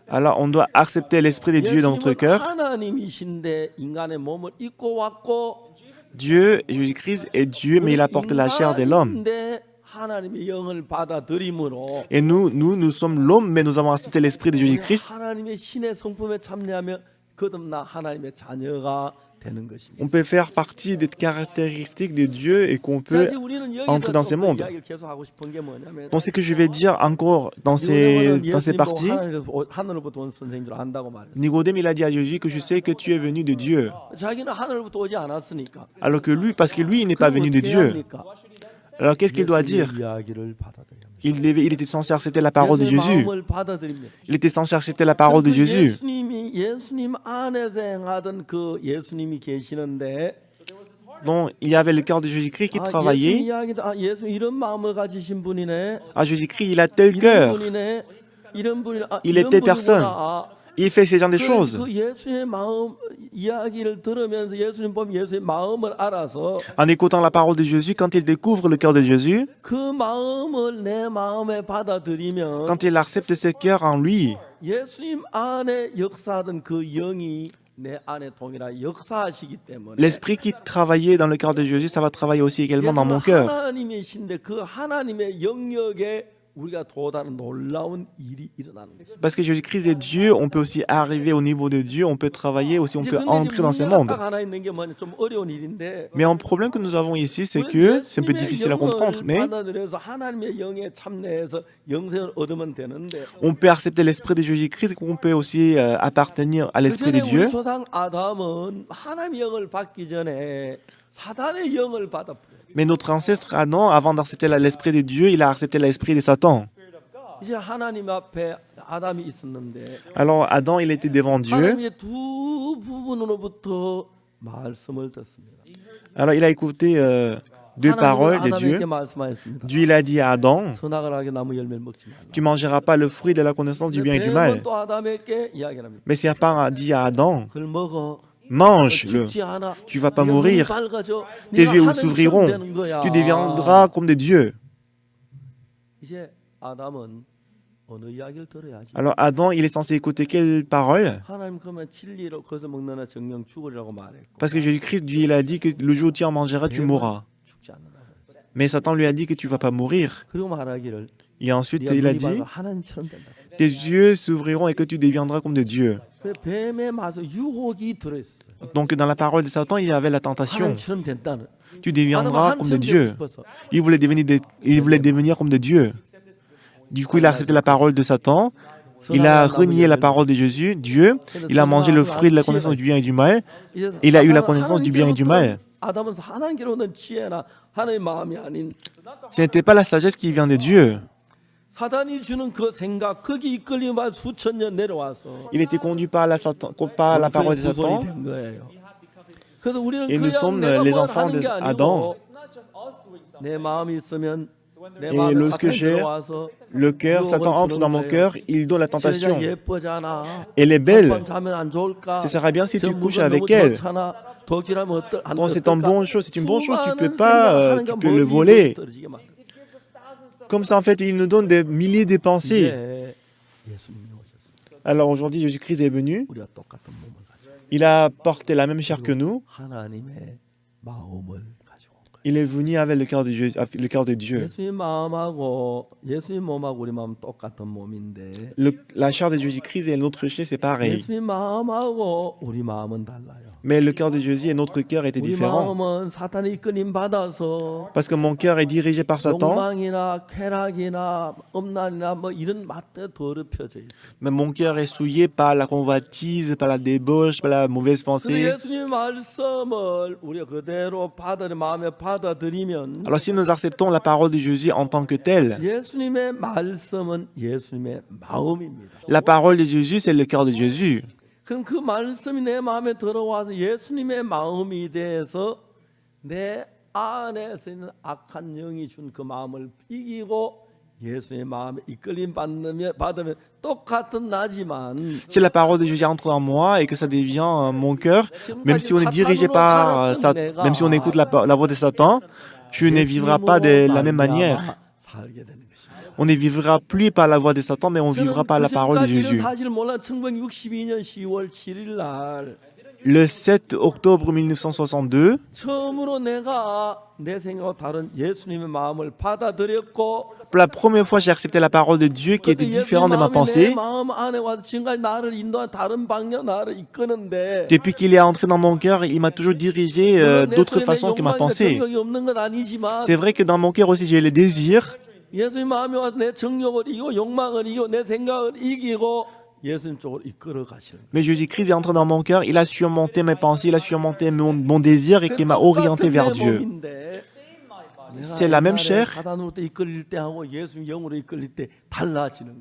Alors on doit accepter l'Esprit de Dieu dans notre 예수님은 cœur. 하나님이신데 인간의 몸을 입고 왔고 Dieu, Jésus-Christ est Dieu, mais il apporte la chair de l'homme. 인간인데 하나님의 영을 받아들임으로 Et nous sommes l'homme, mais nous avons accepté l'Esprit de Jésus-Christ. 하나님의 신의 성품에 참여하며 거듭나 하나님의 자녀가 되는 것입니다. On peut faire partie des caractéristiques de Dieu et qu'on peut entrer dans ces mondes. Donc ce que je vais dire encore dans ces parties, 하늘로부터 온 선생인 줄 안다고 말했어요. Nicodème il a dit à Jésus que je sais que tu es venu de Dieu. 자기는 하늘로부터 오지 않았으니까. Alors que lui, parce que lui, il n'est pas venu de Dieu. Alors qu'est-ce qu'il doit dire? Il était censé accepter la parole de Jésus. Il était censé accepter la parole de Jésus. 예수님 안에서 행하던 그 예수님이 계시는데 Donc, il y avait le cœur de Jésus-Christ qui travaillait. 예수 이런 마음을 가지신 분이네. Ah, Jésus-Christ, il a tel cœur. Il est telle personne. Il fait ces genre de choses. 그 예수의 마음 이야기를 들으면서 예수님 보면 예수의 마음을 알아서 En écoutant la parole de Jésus, quand il découvre le cœur de Jésus, 그 마음을 내 마음에 받아들이면 quand il accepte ce cœur en lui, 예수님 안에 역사하던 그 영이 내 안에 동일하 역사하시기 때문에 l'esprit qui travaillait dans le cœur de Jésus, ça va travailler aussi également dans mon cœur. 하나님이신데 그 하나님의 영역에 우리가 도달하는 놀라운 일이 일어나는 것입니다. Parce que Jésus-Christ est Dieu, on peut aussi arriver au niveau de Dieu, on peut travailler aussi, on peut entrer dans ce monde. 하나 있는 게 뭐냐 좀 어려운 일인데. Mais un problème que nous avons ici, c'est que c'est un peu difficile à comprendre, mais 받아들여서 하나님의 영에 참여해서 영생을 얻으면 되는데. on peut accepter l'esprit de Jésus-Christ et qu'on peut aussi appartenir à l'esprit de Dieu. 우리 조상 아담은 하나님의 영을 받기 전에 사단의 영을 받았어요. Mais notre ancêtre Adam, avant d'accepter l'esprit de Dieu, il a accepté l'esprit de Satan. 이제 하나님 앞에 아담이 있었는데. Alors Adam, il était devant Dieu. 하나님의 두 부분으로부터 말씀을 듣습니다. Alors il a écouté deux paroles de Dieu. Dieu il a dit à Adam, tu mangeras pas le fruit de la connaissance du bien et du mal. Mais c'est pas dit à Adam, mange-le, tu vas pas mourir, tes yeux s'ouvriront, tu deviendras comme des dieux. 이제 아담은 어느 이야기를 들어야지? Alors Adam, il est censé écouter quelle parole? 하나님 그러면 진리로 거기서 먹는 정령 죽으리라고 말했고 Parce que Jésus-Christ, lui, il a dit que le jour où tu en mangeras, tu mourras. 죽지 않는다고 했어요. Mais Satan lui a dit que tu ne vas pas mourir. 그리고 말하기를 Et ensuite, 네가 il a 눈이 dit, 밝아 하나님처럼 된다. tes yeux s'ouvriront et que tu deviendras comme de Dieu. 그 뱀의 맛에 유혹이 들어있어. Donc dans la parole de Satan, il y avait la tentation. 하나님처럼 된다는. Tu deviendras comme de 하나님처럼 되고 Dieu. 싶어서. Il voulait devenir comme de Dieu. Du coup, il a accepté la parole de Satan. Il a renié la parole de Jésus, Dieu. Il a mangé le fruit de la connaissance du bien et du mal. Il a eu la connaissance du bien et du mal. 아담은 하나님께로는 지혜나 하나님의 마음이 아닌 Ce n'était pas la sagesse qui vient de Dieu. 사단이 주는 그 생각 거기 이끌림만 수천 년 내려와서 Il était conduit par la parole de Satan. 된 거예요. 그래서 우리는 Et nous sommes les enfants d'Adam. 내 마음이 있으면 내 Et 마음에 lorsque 사탄이 j'ai 들어와서 le cœur, Satan entre dans mon cœur, il donne la tentation. 예쁘잖아. Elle est belle. 한밤 자면 안 좋을까? Ce serait bien si tu 저 couches 물건 avec 너무 elle. 좋잖아. 독질하면 Bon, c'est une bonne chose, c'est une bonne chose, tu 수많은 peux pas, 생각, tu peux le 하나님과 voler. 머리를 떨어지게 만들어. Comme ça, en fait, il nous donne des milliers de pensées. 이제 예수님이 오셨어요. Alors aujourd'hui, Jésus-Christ est venu. 우리가 똑같은 몸을 가지고 Il a porté la même chair que nous. 하나님의 마음을 가지고 온 거예요. Il est venu avec le cœur de Dieu. Le cœur de Dieu. 예수님 마음하고 예수님 몸하고 우리 마음 똑같은 몸인데 La chair de Jésus-Christ et notre chair, c'est pareil. 예수님 마음하고 우리 마음은 달라요. Mais le cœur de Jésus et notre cœur étaient 우리 différents. 마음은 사탄의 이끌림 받아서 Parce que mon cœur est dirigé par Satan. 욕망이나 쾌락이나 음란이나 뭐 이런 맛에 더럽혀져 있어요. Mais mon cœur est souillé par la convoitise, par la débauche, par la mauvaise 근데 pensée. 예수님의 말씀을 우리가 그대로 마음에 받아들이면 Alors si nous acceptons la parole de Jésus en tant que telle, 예수님의 말씀은 예수님의 마음입니다. la parole de Jésus, c'est le cœur de Jésus. 그럼 그 말씀이 내 마음에 들어와서 예수님의 마음이 돼서 내 안에서 있는 악한 영이 준 그 마음을 이기고 예수의 마음에 이끌림 받으면 똑같은 나지만 Si la parole de Jésus entre en moi et que ça devient mon cœur, même si on est dirigé par, même si on écoute la voix de Satan, tu ne vivras pas de la même manière. 살게 되는 것입니다. On ne vivra plus par la voix de Satan, mais on vivra par la parole de Jésus. 사실 몰라 1962년 10월 7일 날 Le 7 octobre 1962, 처음으로 내가 내 생각과 다른 예수님의 마음을 받아들였고 pour la première fois, j'ai accepté la parole de Dieu qui était différente de ma 내 pensée. 마음 안에 와서 지금까지 나를 인도한 다른 방향 나를 이끄는데 Depuis qu'il est entré dans mon cœur, il m'a toujours dirigé d'autres façons que ma pensée. 정욕이 없는 건 아니지만 C'est vrai que dans mon cœur aussi, j'ai les désirs. 예수님 마음에 와서 내 정욕을 이기고 욕망을 이기고 내 생각을 이기고 예수님 쪽으로 이끌어 가시는 Mais Jésus-Christ est entré dans mon cœur, il a surmonté mes pensées, il a surmonté mon désir et il m'a orienté vers Dieu. C'est la même chair,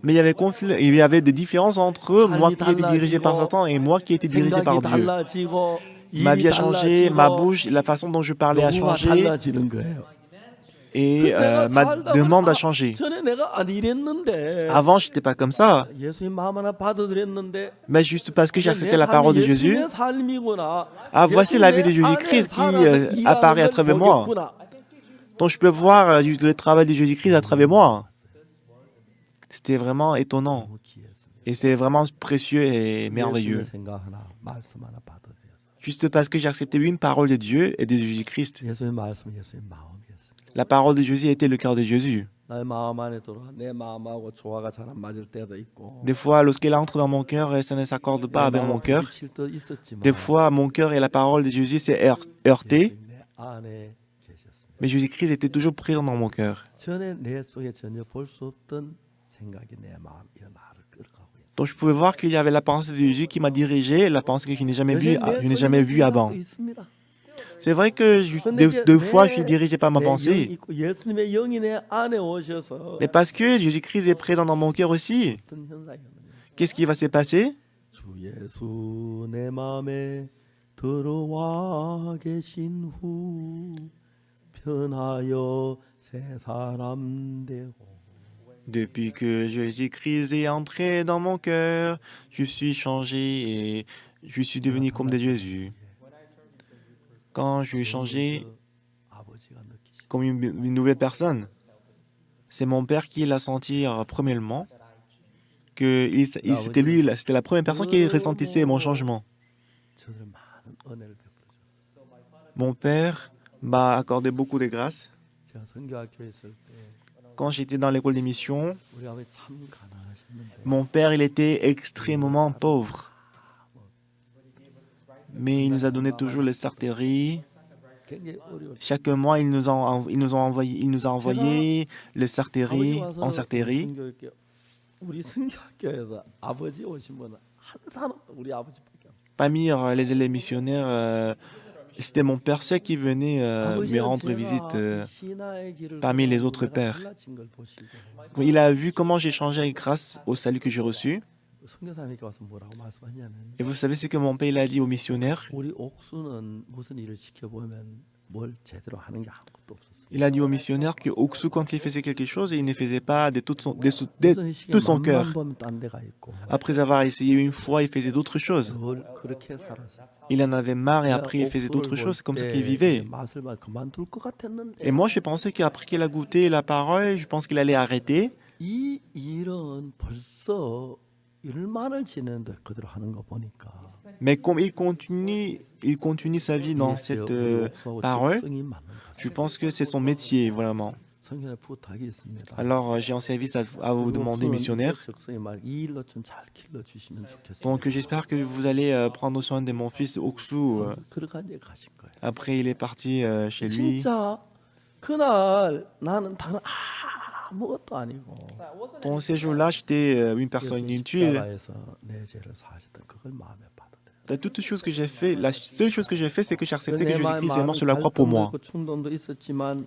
mais il y avait des différences entre moi qui étais dirigé par Satan et moi qui étais dirigé par Dieu. Ma vie a changé, ma bouche, la façon dont je parlais a changé et ma demande a changé. Avant, je n'étais pas comme ça. Mais juste parce que j'ai accepté la parole de Jésus, ah, voici la vie de Jésus-Christ qui apparaît à travers moi. Donc je peux voir le travail de Jésus-Christ à travers moi. C'était vraiment étonnant. Et c'était vraiment précieux et merveilleux. Juste parce que j'ai accepté une parole de Dieu et de Jésus-Christ. La parole de Jésus était le cœur de Jésus. Des fois, lorsqu'elle entre dans mon cœur, ça ne s'accorde pas avec mon cœur. Des fois, mon cœur et la parole de Jésus s'est heurté. Mais Jésus-Christ était toujours présent dans mon cœur. Donc je pouvais voir qu'il y avait la pensée de Jésus qui m'a dirigé, la pensée que je n'ai jamais vue avant. C'est vrai que deux fois, je suis dirigé par ma pensée. Mais parce que Jésus-Christ est présent dans mon cœur aussi, qu'est-ce qui va se passer? Depuis que Jésus-Christ est entré dans mon cœur, je suis changé et je suis devenu comme de Jésus. Quand je suis changé comme une nouvelle personne, c'est mon Père qui l'a senti premièrement. que c'était lui, c'était la première personne qui ressentissait mon changement. 저들은 많은 은혜를 베풀어 줬어요. Mon père m'a accordé beaucoup de grâce. 제가 선교학교에 있을 때 Quand j'étais dans l'école des missions, 우리 아버지 참 가난하셨는데 mon père, il était extrêmement pauvre. Mais il nous a donné toujours les sartéries. 굉장히 어려웠어요. Chaque mois, il nous a envoyé les sartéries 아버지 en 와서 sartérie. 우리 선교학교에서 아버지 오신 분은 한 사람도 우리 아버지밖에 없어요. Parmi les élèves missionnaires, c'était mon père seul qui venait me rendre visite parmi les autres pères. Il a vu comment j'ai changé grâce au salut que j'ai reçu. 선교사님께 와서 뭐라고 말씀하냐면 Et vous savez ce que mon père il a dit aux missionnaires? 우리 옥수는 무슨 일을 시켜보면 뭘 제대로 하는 게 아무것도 없었어요. Il a dit aux missionnaires que Oksu, quand il faisait quelque chose, il ne faisait pas de tout son cœur. Après avoir essayé une fois, il faisait d'autres choses. 그렇게 살았어요. Il en avait marre et après il faisait d'autres choses. C'est comme ça qu'il vivait. 맛을 그만둘 것 같았는데 Et moi, je pensais qu'après qu'il a goûté la parole, je pense qu'il allait arrêter. 이 일은 벌써 일만을 지내는데 그대로 하는 거 보니까 Mais comme il continue sa vie dans cette parole, je pense que c'est son métier, vraiment. 성경에 부탁이 있습니다. Alors, j'ai un service à vous demander, missionnaire. 적성이 말 이 일로 좀 잘 길러주시면 좋겠어요. Donc, j'espère que vous allez prendre soin de mon fils Oksu. 그러고 이제 가신 거예요. Après, il est parti chez lui. 진짜 그날 나는 다른 아무것도 아니고 Pendant ces jours-là, j'étais une personne inutile. 십자가에서 내 죄를 사셨던 그걸 마음에 받아들여요. Toute chose que j'ai fait, la seule chose que j'ai fait, c'est que j'ai accepté que 내 Jésus-Christ est 마음은 mort sur la croix pour moi. 갈등도 있고 충동도 있었지만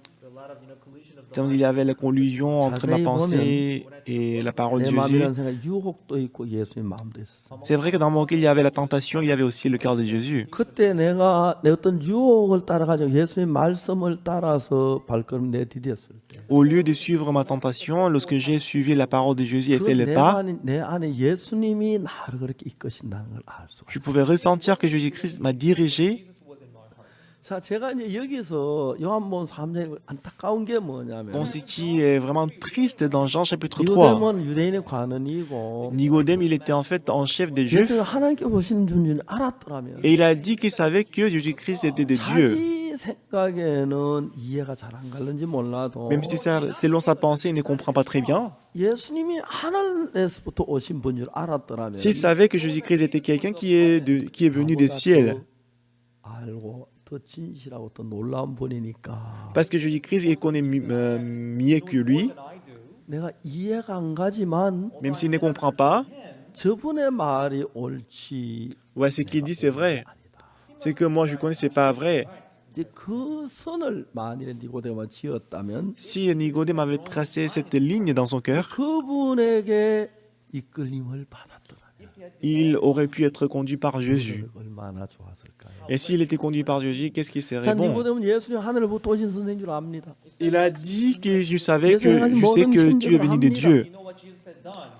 Donc, il y avait la collusion entre ma pensée et la parole de 내 Jésus. 마음이라는 생각 유혹도 있고 예수님 마음도 있었어. C'est vrai que dans mon cœur, il y avait la tentation, il y avait aussi le cœur de Jésus. 그때 내가 내 어떤 유혹을 따라가지고 예수님 말씀을 따라서 발걸음 내디뎠을 때 Au lieu de suivre ma tentation, lorsque j'ai suivi la parole de Jésus et fait le 내 pas, 안에 예수님이 나를 그렇게 이끄신다는 걸 알 수가 je 있어요. pouvais ressentir que Jésus-Christ m'a dirigé. 자, 제가 이제 여기서 요한복음 3장에 안타까운 게 뭐냐면 Donc, ce qui est vraiment triste dans Jean chapitre 3, 니고데모는 유대인의 관원이고 Nicodème, il était en fait en chef des Juifs 예수님 하나님께 오신 줄 알았더라면 et il a dit qu'il savait que Jésus-Christ était de Dieu. 자기 생각에는 이해가 잘 안 가는지 몰라도 Même si selon sa pensée, il ne comprend pas très bien. 예수님이 하늘에서부터 오신 분 줄 알았더라면 S'il savait que Jésus-Christ était quelqu'un qui est venu du ciel, 알고 더 진실하고 더 놀라운 분이니까 parce que Jésus-Christ, il connaît mieux que lui, 내가 이해가 안 가지만 même s'il ne comprend pas, 저분의 말이 옳지 ouais, ce qu'il dit, c'est vrai. C'est que moi, je connais, c'est pas vrai. 이제 그 선을 만일에 니고데모가 지었다면 Si Nicodème avait tracé cette ligne dans son cœur, 그분에게 이끌림을 받았더라면 il aurait pu être conduit par Jésus. 얼마나 좋았을까요? Et s'il était conduit par Jésus, qu'est-ce qui 자, serait bon? 니고데모는 예수님 하늘부터 오신 선생인 줄 압니다. Il a dit que je sais que tu es venu de Dieu.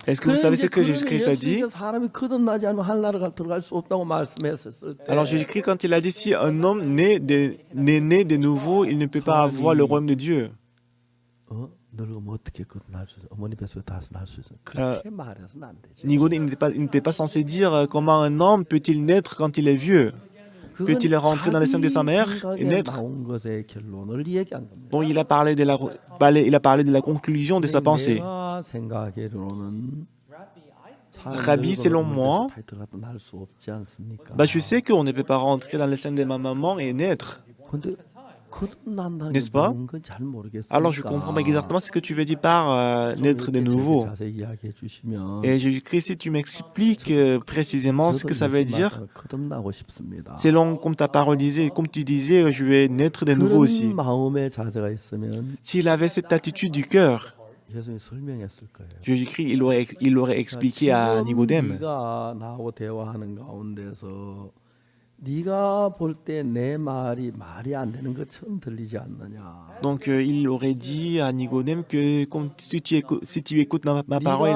Est-ce que vous savez ce que Jésus-Christ a dit? 사람이 거듭나지 않으면 하늘나라에 들어갈 수 없다고 말씀했었을 때 Alors Jésus-Christ, quand il a dit si un homme né de nouveau, il ne peut pas avoir le royaume de Dieu. 늙으면 어떻게 거듭날 수 있어? 어머니 뱃속에 다시 날 수 있어? 그렇게 말해서는 안 되죠. Nicodème il n'était pas censé dire comment un homme peut-il naître quand il est vieux. Peut-il rentrer dans les seins de sa mère et naître? 나온 것의 결론을 얘기한 겁니다. Bon, il a parlé de la conclusion de sa pensée. 내가 생각하기로는 Rabbi, selon moi, 날 수 없지 않습니까? je sais qu'on ne peut pas rentrer dans les seins de ma maman et naître. 근데 거듭난다는 N'est-ce 게 pas? 뭔 잘 모르겠으니까. Alors je comprends pas exactement ce que tu veux dire par naître de nouveau. 자세히 이야기해 주시면 Et Jésus-Christ, si tu m'expliques précisément ce que ça veut dire, 거듭나고 싶습니다. selon comme ta parole disait, comme tu disais, je vais naître de nouveau aussi. 그런 마음의 자세가 있으면 S'il avait cette attitude du cœur, 예수님이 설명했을 거예요. Jésus-Christ, il aurait expliqué à Nicodème. 네가 나하고 대화하는 가운데서 네가 볼 때 내 말이 안 되는 것처럼 들리지 않느냐. Donc il aurait dit à Nicodème que comme si tu écoutes ma parole,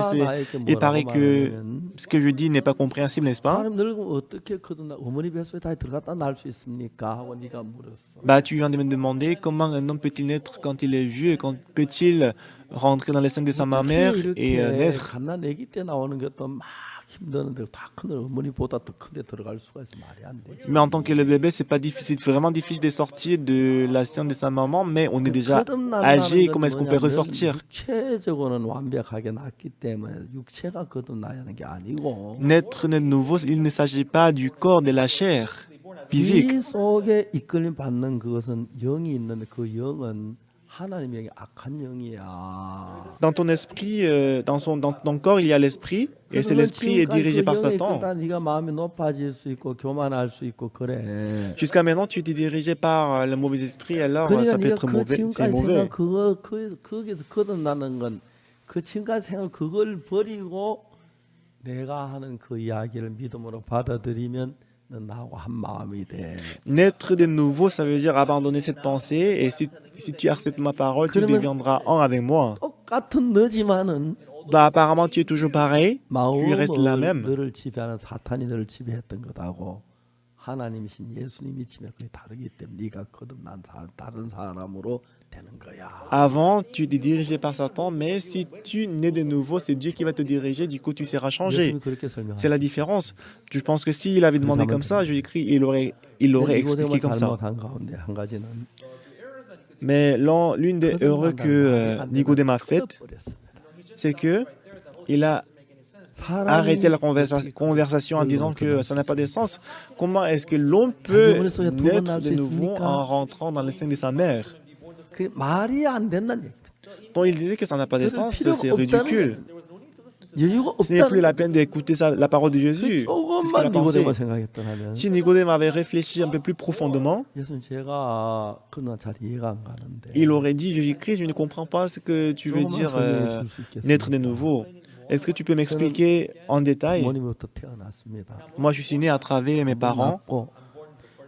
il paraît que ce que je dis n'est pas compréhensible, n'est-ce pas? 사람 늙으면 어떻게 거듭나 어머니 뱃속에 다시 들어갔다 날 수 있습니까? 하고 네가 물었어. Tu viens de me demander comment un homme peut-il naître quand il est vieux et quand peut-il rentrer dans les seins de sa mère et naître. 갓난 아기 때 나오는 것도 막 힘드는데 다 큰 어머니보다 더 큰 데 들어갈 수가 있어 말이 안 돼. Mais en tant que le bébé, c'est pas difficile, c'est vraiment difficile de sortir de la scène de sa maman, mais on est déjà âgé, comment est-ce qu'on peut ressortir? 육체적으로는 완벽하게 났기 때문에 육체가 거듭나야 하는 게 아니고 Naître de nouveau, il ne s'agit pas du corps, de la chair physique. 이 속에 이끌림 받는 그것은 영이 있는데 그 영은 하나님의 영이 악한 영이야. Dans ton esprit, dans ton corps, il y a l'esprit, et c'est l'esprit est dirigé par Satan. 네가 마음이 높아질 수 있고 교만할 수 있고 그래. Jusqu'à maintenant, tu étais dirigé par le mauvais esprit, alors ça peut être mauvais, c'est mauvais. 거기서 거듭나는 건 그 지금까지 생각 그걸 버리고 내가 하는 그 이야기를 믿음으로 받아들이면 넌 나하고 한 마음이 돼. Naître de nouveau, ça veut dire abandonner cette pensée, et si tu acceptes ma parole, tu deviendras un avec moi. 똑같은 너지만은 Bah, apparemment, tu es toujours pareil, tu restes la même. 너를 지배하는 사탄이 너를 지배했던 것하고 하나님이신 예수님이 지배 그게 다르기 때문에 네가 거듭난 다른 사람으로 되는 거야. Avant, tu étais dirigé par Satan, mais si tu nais de nouveau, c'est Dieu qui va te diriger, du coup, tu seras changé. C'est la différence. Je pense que s'il avait demandé comme ça, Jésus-Christ, il aurait expliqué comme ça. Mais l'une des erreurs que Nicodème a faites, c'est que il a arrêté la conversation en disant que ça n'a pas de sens. Comment est-ce que l'homme peut naître de nouveau en rentrant dans le sein de sa mère? 그 말이 안 된다는 얘기. Quand il disait que ça n'a pas de sens, c'est ridicule. 여유가 Ce n'est plus 없다는 la peine d'écouter la parole de Jésus. C'est ce qu'il a 조금만 pensé. 니고데모 생각했더라면 Si Nicodème avait réfléchi un peu plus profondément, 예수님 제가 그는 잘 이해가 안 가는데 il aurait dit, Jésus-Christ, je ne comprends pas ce que tu veux dire naître de nouveau. Est-ce que tu peux m'expliquer en détail? 부모님부터 태어났습니다. Moi, je suis né à travers mes parents. 낳고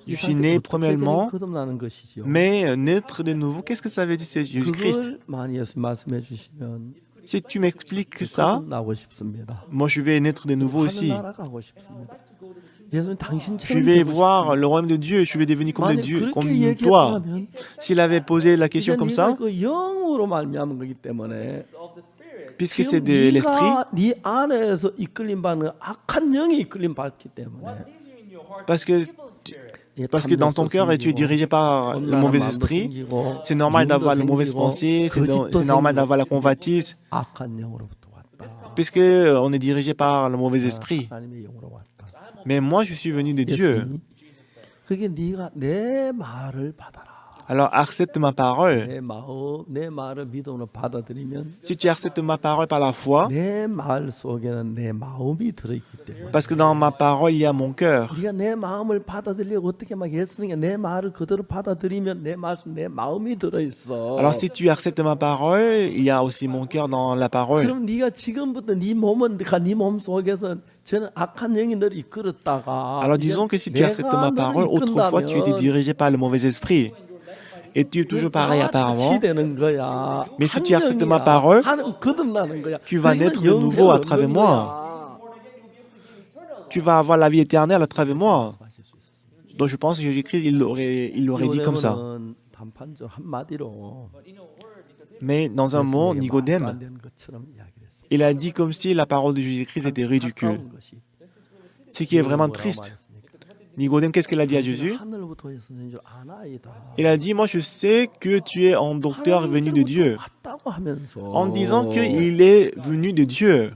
Je suis né premièrement, 거듭나는 것이죠. mais naître de nouveau, qu'est-ce que ça veut dire, c'est Jésus-Christ? 그걸 많이 예수 말씀해 주시면 Si tu m'expliques ça, 거듭나고 싶습니다. moi, je vais naître de nouveau aussi. 하늘나라 가고 싶습니다. 예수님 Je 당신처럼 vais 되고 voir le royaume de Dieu, je vais devenir comme 만약 Dieu, comme 그렇게 toi. 얘기했다면 S'il avait posé la question 이제 comme 네가 ça, 그 영으로 말미암은 거기 때문에 puisque c'est 지금 de l'esprit, 네가 네 안에서 이끌림 받는 악한 영이 이끌림 받기 때문에 parce que dans ton cœur, tu es dirigé par le mauvais esprit, c'est normal d'avoir les mauvaises pensées, c'est normal d'avoir la convoitise, 악한 영으로부터 왔다. puisque on est dirigé par le mauvais esprit. 하나님의 영으로 왔다. Mais moi, je suis venu de Dieu. 예수님이 그게 네가 내 말을 받아라. Alors accepte ma parole. 내 말을 믿음으로 받아들이면 Si tu acceptes ma parole par la foi, 내 말 속에는 내 마음이 들어있기 때문에 parce que dans ma parole, il y a mon cœur. 네가 내 마음을 받아들이려고 어떻게 막 예수님이 내 말을 그대로 받아들이면 내 말씀 내 마음이 들어있어. Alors si tu acceptes ma parole, il y a aussi mon cœur dans la parole. 그럼 네가 지금부터 네 몸 속에서 저는 악한 영이 너를 이끌었다가 Alors disons que si tu acceptes ma parole, autrefois tu étais dirigé par le mauvais esprit. Et tu es toujours pareil apparemment. Mais si tu acceptes ma parole, tu vas naître de nouveau à travers moi. Tu vas avoir la vie éternelle à travers moi. Donc je pense que Jésus-Christ, il l'aurait dit comme ça. Mais dans un mot, Nicodème, il a dit comme si la parole de Jésus-Christ était ridicule. Ce qui est vraiment triste. Nicodème, qu'est-ce qu'il a dit à Jésus? Il a dit, moi je sais que tu es un docteur venu de Dieu. En disant qu'il est venu de Dieu.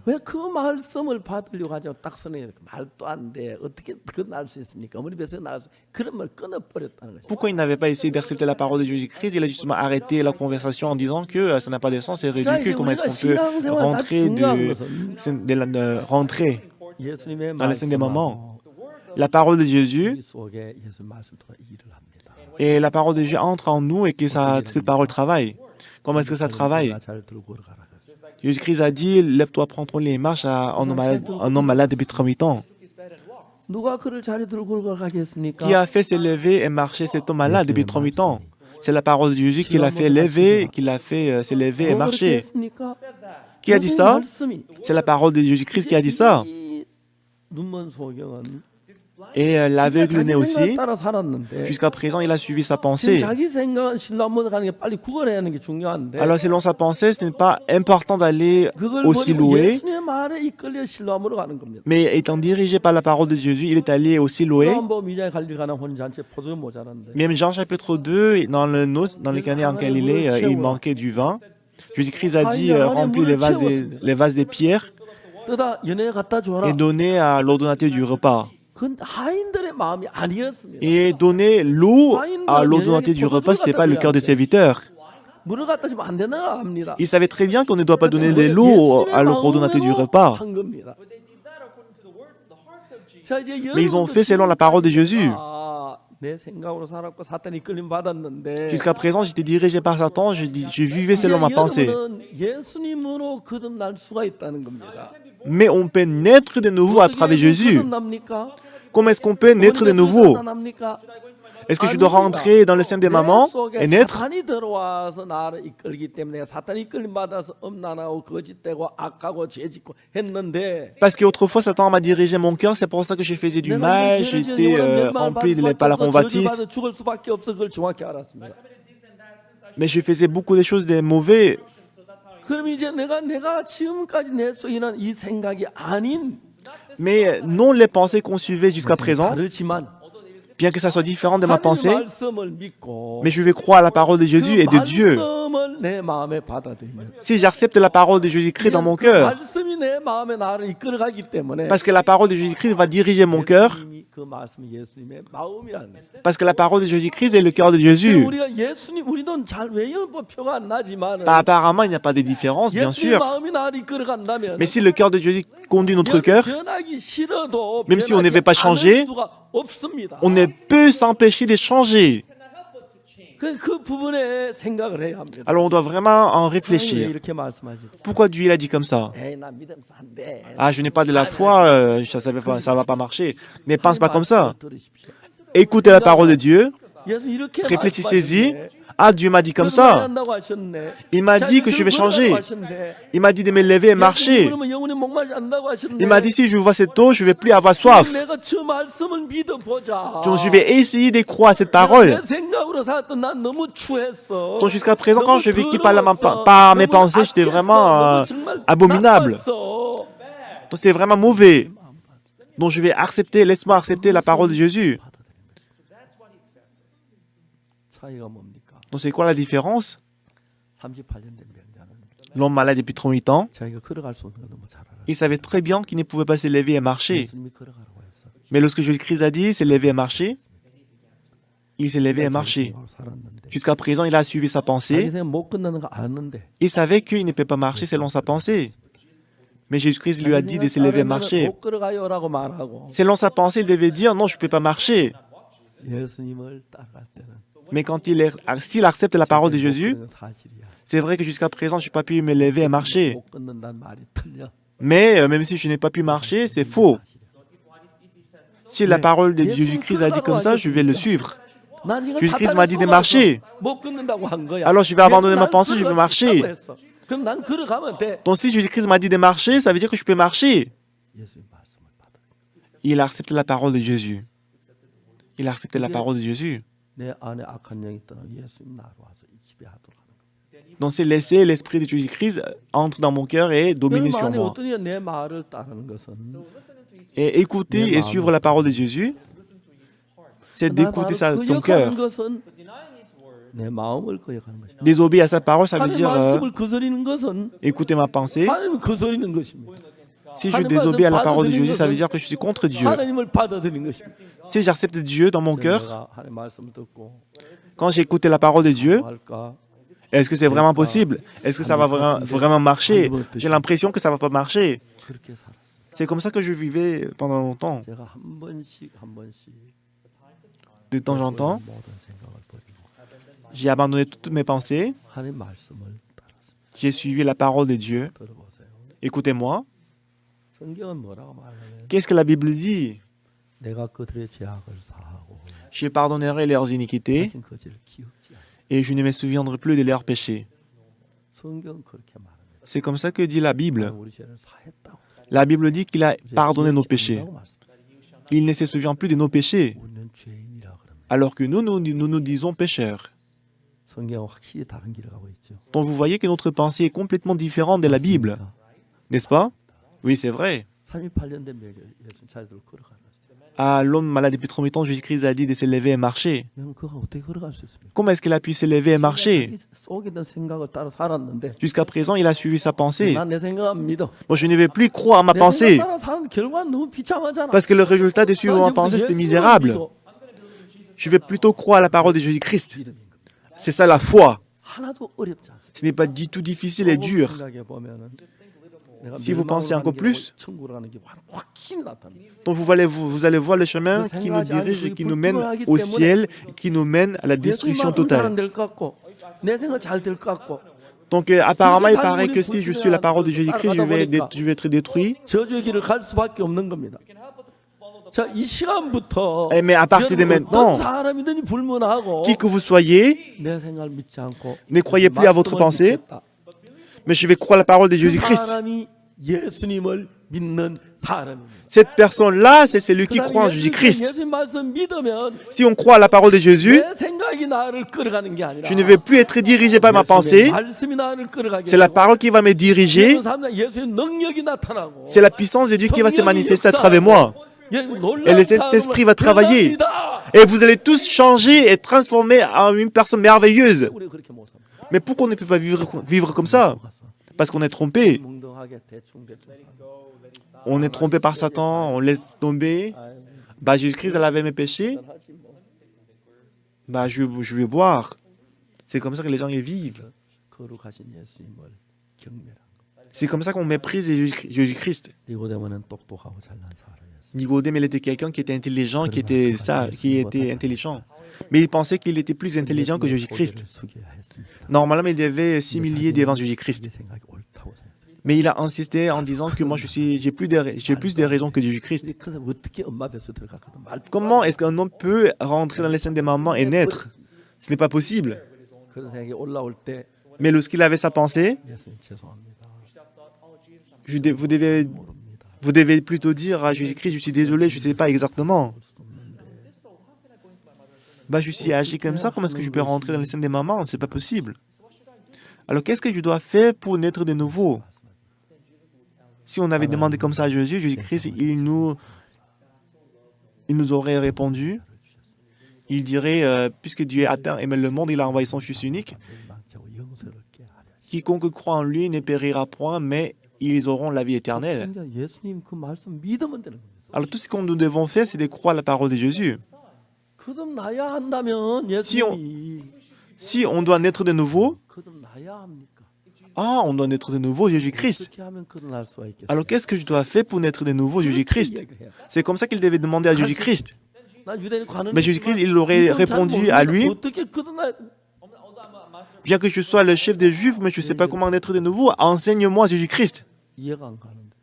Pourquoi il n'avait pas essayé d'accepter la parole de Jésus-Christ? Il a justement arrêté la conversation en disant que ça n'a pas de sens, c'est ridicule. Comment est-ce qu'on peut rentrer dans la scène des moments? La parole de Jésus et la parole de Dieu entre en nous et que cette parole travaille. Comment est-ce que ça travaille? Jésus-Christ a dit, lève-toi, prends ton lit et marche à un homme malade depuis 38 ans. Qui a fait se lever et marcher cet homme malade depuis 38 ans? C'est la parole de Jésus qui l'a fait lever, qui l'a fait se lever et marcher. Qui a dit ça? C'est la parole de Jésus-Christ qui a dit ça. Et l'aveugle-né 자기 aussi, 생각 따라 살았는데 jusqu'à présent, il a suivi sa 지금 pensée. 자기 생각은 신로 안 못가는 게 빨리 구걸해야 하는 게 중요한데 Alors, selon sa pensée, ce n'est pas important d'aller 그걸 au 버리고 Siloé, 예수님의 말에 이끌려 실로암으로 가는 겁니다. mais étant dirigé par la parole de Jésus, il est allé au Siloé. 요한복음 2장에 갈릴 가나 혼잔치 포도주 모자란데 Même Jean chapitre 2, dans le Cané en Galilée, il manquait du vin. Jésus-Christ a dit, remplis les vases des pierres 뜨다 연애 갖다 줘라. et donnez à l'ordonnateur du repas. 그건 하인들의 마음이 아니었습니다. Et donner l'eau à l'ordonnateur du repas, ce n'était pas le cœur des serviteurs. 물을 갖다 주면 안 된다고 합니다. Il savait très bien qu'on ne doit pas donner de l'eau à l'ordonnateur du repas. 한 겁니다. 자, 이제 Mais ils ont 여러분도 fait selon la parole de Jésus. 내 생각으로 살았고 사탄이 끌림 받았는데 Jusqu'à présent, j'étais dirigé par Satan, je vivais selon ma pensée. 여러분은 예수님으로 거듭날 수가 있다는 겁니다. Mais on peut naître de nouveau à travers Jésus. 거듭납니까? Comment est-ce qu'on peut naître de nouveau? 거듭납니까? Est-ce que je dois rentrer dans le sein des mamans et naître? 사탄이 들어와서 나를 이끌기 때문에 사탄이 이끌림 받아서 음란하고 거짓되고 악하고 죄짓고 했는데 Parce qu'autrefois, Satan m'a dirigé mon cœur, c'est pour ça que je faisais du mal, j'étais rempli par la convoitise. 죽을 수밖에 없어 그걸 정확히 알았습니다. Mais je faisais beaucoup de choses de mauvais. 그럼 이제 내가 지금까지 내 속에 있는 이 생각이 아닌 Mais non les pensées qu'on suivait jusqu'à présent, 다르지만 bien que ça soit différent de ma 하나님의 pensée, 말씀을 믿고 mais je vais croire à la parole de Jésus et de Dieu. 말씀을 내 마음에 받아들이면 Si j'accepte la parole de Jésus-Christ dans mon cœur, 말씀이 내 마음에 나를 이끌어가기 때문에 parce que la parole de Jésus-Christ va diriger mon cœur, 그 말씀이 예수님의 마음이라는 거예요. parce que la parole de Jésus-Christ est le cœur de Jésus. 우리가 예수님 우리도 잘 외우는 표가 안 나지만 Apparemment, il n'y a pas de différence, bien 예수님의 sûr. 마음이 나를 이끌어간다면 Mais si le cœur de Jésus conduit notre cœur, 변하기 싫어도 même si on ne veut pas 변하지 changer, 않을 수가 없습니다. on ne peut s'empêcher de changer. 그 부분에 생각을 해야 합니다. Alors on doit vraiment en 왜 réfléchir. 이렇게 말씀하시죠? Pourquoi Dieu il a dit comme ça? 에이 나 믿음서 안 돼. Ah, je n'ai pas de la foi, ça va pas marcher. Ne pense pas comme ça. 들으십시오. Écoutez la parole de Dieu, 예수 이렇게 réfléchissez-y. 말씀하셨네. Ah, Dieu m'a dit comme ça. 한다고 하셨네. Il m'a dit que je vais changer. Il m'a dit de me lever et marcher. 그러면 영혼이 목마르지 않는다고 하셨네. Il m'a dit si je vois cette eau, je vais plus avoir soif. 내가 저 말씀을 믿어보자. Donc je vais essayer de croire à cette parole. 내 생각으로 살았던 난 너무 추했어. Donc jusqu'à présent, quand je vécu par mes 너무 pensées, j'étais 악했어. vraiment 너무 정말 abominable. 나빴어. Donc c'est vraiment mauvais. Donc je vais accepter, laisse-moi accepter la parole de Jésus. 차이가 뭡니까? Donc c'est quoi la différence? 38년 된 병자는 L'homme malade depuis 38 ans, 자기가 걸어갈 수 없는 걸 너무 잘 알아. il savait très bien qu'il ne pouvait pas se lever et marcher. 예수님이 걸어가라고 했어. Mais lorsque Jésus-Christ a dit se lever et marcher, il s'est levé et marché. 살았는데 Jusqu'à présent, il a suivi sa 자기 pensée. 생각 못 끝나는 거 아는데 Il savait qu'il ne peut pas marcher selon sa pensée. Mais Jésus-Christ lui a dit de se lever et marcher. 못 걸어가요라고 말하고 Selon sa pensée, il devait dire non, je ne peux pas marcher. 예수님을 따라갈 때는 Mais quand s'il accepte la parole de Jésus, 그건 사실이야. c'est vrai que jusqu'à présent, je n'ai pas pu me lever et marcher. 못 끊는다는 말이 틀려. Mais même si je n'ai pas pu marcher, c'est faux. Si la parole de Jésus-Christ a dit comme ça, je vais le suivre. 난 이건 Jésus-Christ 사탄의 m'a dit de 속아서 marcher. 못 끊는다고 한 거야. Alors je vais abandonner ma 난 pensée, je vais 걸어갈 수 marcher. 있다고 했어. 그럼 난 걸어가면 돼. Donc si Jésus-Christ m'a dit de marcher, ça veut dire que je peux marcher. 예수님 말씀을 받아. Il a accepté la parole de Jésus. Il a accepté la parole de Jésus. 내 안에 악한 영이 떠나 예수님 나로 와서 이 지배하도록 하는 거야. Donc c'est laisser l'esprit de Jésus-Christ entre dans mon cœur et dominer sur 여러분 안에 moi. 어떠냐 내 말을 따르는 것은 Et écouter et suivre la parole de Jésus, c'est d'écouter son cœur. 거역하는 것은 내 마음을 거역하는 것이야. Désobéir à sa parole, ça veut 하나님 dire 말씀을 거스리는 것은 écouter ma pensée. 하나님을 거스리는 것입니다. Si je désobéis à la parole de Jésus, ça veut dire que je suis contre Dieu. 하나님을 받아들이는 것입니다. Si j'accepte Dieu dans mon cœur, 내가 하나님 말씀을 듣고 quand j'ai écouté la parole de Dieu, 뭐 할까? est-ce que c'est vraiment possible? Est-ce que ça va vraiment marcher? J'ai l'impression que ça va pas marcher. 그렇게 살았어요. C'est comme ça que je vivais pendant longtemps. 제가 한 번씩 De temps en temps, 모든 생각을 버리고 j'ai abandonné toutes mes pensées. 하나님 말씀을 따랐습니다. J'ai suivi la parole de Dieu. 들어보세요. Écoutez-moi. 성경은 뭐라고 말하냐면 Qu'est-ce que la Bible dit? 내가 그들의 죄악을 사하고 Je pardonnerai leurs iniquités 다신 그 죄를 기억지 않아. et je ne me souviendrai plus de leurs péchés. 성경은 그렇게 말합니다. C'est comme ça que dit la Bible. 우리 죄를 사했다고. La Bible dit qu'il a pardonné nos péchés. Il ne se souvient plus de nos péchés, 우리는 죄인이라 그럽니다. alors que nous disons pécheurs. 성경은 확실히 다른 길을 가고 있죠. Donc vous voyez que notre pensée est complètement différente de la Bible, 맞습니까? n'est-ce pas? Oui, c'est vrai. 38년 된 예수 자리로 걸어가는 À l'homme malade depuis 38 ans, Jésus-Christ a dit de se lever et marcher. 여러분 그가 어떻게 걸어갈 수 있습니까? Comment est-ce qu'il a pu se lever et marcher? 자기 속에 있는 생각을 따라 살았는데 Jusqu'à présent, il a suivi sa pensée. 난 내 생각 안 믿어. Moi, je ne vais plus croire à ma 내 pensée, 생각 따라 사는 결과는 너무 비참하잖아. parce que le résultat de suivre ma pensée, c'était misérable. Je vais plutôt croire à la parole de Jésus-Christ. C'est ça la foi. 하나도 어렵지 않습니다. Ce n'est pas du tout difficile et dur. 생각해 보면은 Si vous pensez encore plus, 천국으로 가는 게 확실히 나타나. donc vous allez voir le chemin qui nous dirige et qui nous mène au ciel, qui nous mène à la destruction totale. 내 생각 잘될 것 같고 Donc apparemment, il paraît que si je suis la parole de Jésus-Christ, je vais être détruit. 저주의 길을 갈 수밖에 없는 겁니다. 자, 이 시간부터 Mais à partir de maintenant, 어떤 사람이든지 불문하고 qui que vous soyez, 내 생각을 믿지 않고 ne croyez plus à votre pensée, mais je vais croire à la parole de 그 Jésus-Christ. 사람이 예수님을 믿는 사람입니다. Cette personne-là, c'est celui qui croit en Jésus-Christ. 예수님 말씀 믿으면 Si on croit à la parole de Jésus, 내 생각이 나를 끌어가는 게 아니라 je ne vais plus être dirigé par ma pensée. 예수님의 말씀이 나를 끌어가게 C'est la 되고 parole qui va me diriger. 그런 사람들 예수의 능력이 나타나고 C'est la puissance de Dieu qui va se manifester à travers moi. Et le Saint-Esprit va travailler. Et vous allez tous changer et transformer en une personne merveilleuse. 우리 그렇게 못 삽니다. Mais pourquoi on ne peut pas vivre comme ça? Parce qu'on est trompé. 뭉덩하게 대충 살아. On est trompé par Satan, on laisse tomber. Bah, Jésus-Christ, elle avait mes péchés. 하지 뭐. Bah, je vais boire. C'est comme ça que les gens y vivent. 거룩하신 예수님을 경멸한. C'est comme ça qu'on méprise Jésus-Christ. 니고데모는 똑똑하고 잘난 사람이었어요. Nicodème, il était quelqu'un qui était intelligent, qui était sage, qui était intelligent. Mais il pensait qu'il était plus intelligent que Jésus-Christ. Normalement, il devait s'humilier devant Jésus-Christ. 내 생각이 옳다고 생각했어요. Mais il a insisté en disant que moi, j'ai plus de raisons que Jésus-Christ. 근데 그 사람 어떻게 엄마 뱃속에 들어갔거든. 말 Comment est-ce qu'un homme peut rentrer dans les seins des mamans et naître? Ce n'est pas possible. 그런 생각이 올라올 때 Mais lorsqu'il avait sa pensée, 예수님 죄송합니다. vous devez plutôt dire à Jésus-Christ, je suis désolé, je ne sais pas exactement. Bah, je suis âgé comme ça, comment est-ce que je peux rentrer dans les seins des mamans? C'est pas possible. Alors, qu'est-ce que je dois faire pour naître de nouveau? Si on avait demandé comme ça à Jésus, Jésus-Christ, il nous aurait répondu. Il dirait, puisque Dieu est atteint et aime le monde, il a envoyé son Fils unique. Quiconque croit en lui ne périra point, mais ils auront la vie éternelle. 그러니까 예수님 그 말씀 믿으면 되는 겁니다. Alors tout ce que nous devons faire, c'est de croire à la parole de Jésus. 거듭나야 한다면 예수님이 Si on doit naître de nouveau, 거듭나야 합니까? on doit naître de nouveau Jésus-Christ. 어떻게 하면 거듭날 수가 있겠어요? Alors qu'est-ce que je dois faire pour naître de nouveau Jésus-Christ? C'est comme ça qu'il devait demander à Jésus-Christ. 난 유대인 가는 Mais Jésus-Christ, il aurait répondu à lui, 어떻게 거듭나? bien que je sois le chef des Juifs, mais je ne sais pas comment naître de nouveau, enseigne-moi Jésus-Christ. 이해가 안 가는데.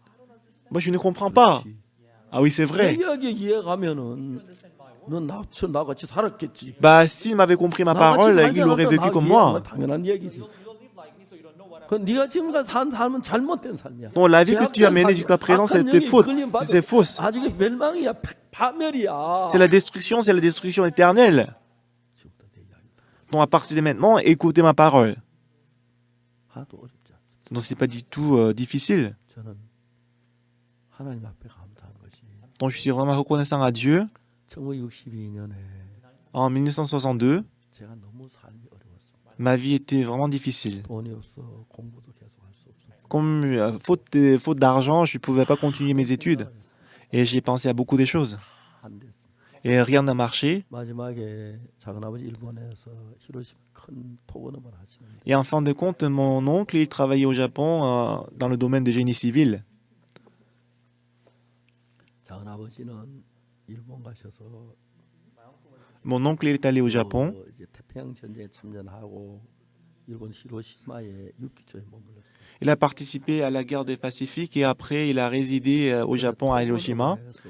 Moi, je ne comprends pas. Ah oui, c'est vrai. 이야기 이해가면은 넌 나같이 살았겠지. Bah, s'il m'avait compris ma parole, il aurait vécu comme moi. 당연한 얘기지. 그 네가 지금까지 산 삶은 잘못된 삶이야. Donc la vie que tu as menée jusqu'à présent, c'était faute. C'est fausse. 아직 멸망이야, 파멸이야. C'est la destruction éternelle. Donc à partir de maintenant, écoutez ma parole. 하나도 어렵지 않습니다. Donc c'est pas du tout difficile. 저는 하나님 앞에 감사한 것이 Donc je suis vraiment reconnaissant à Dieu. 1962년에 En 1962, 제가 너무 삶이 어려웠어요. ma vie était vraiment difficile. 돈이 없어 공부도 계속 할 수 없어. Comme faute d'argent, je ne pouvais pas continuer mes études. Et j'ai pensé à beaucoup de choses. 안 됐어. Et rien n'a marché. 마지막에 작은아버지 일본에서 히로시마 큰 토건업을 하시는데 Et en fin de compte, mon oncle, il travaillait au Japon dans le domaine de génie civil. 작은아버지는 일본 가셔서 Mon oncle, il est allé au Japon. 이제 태평양 전쟁에 참전하고 일본 히로시마에 유키초에 머물렀어요. Il a participé à la guerre du Pacifique et après, il a résidé au Japon à Hiroshima. 그래서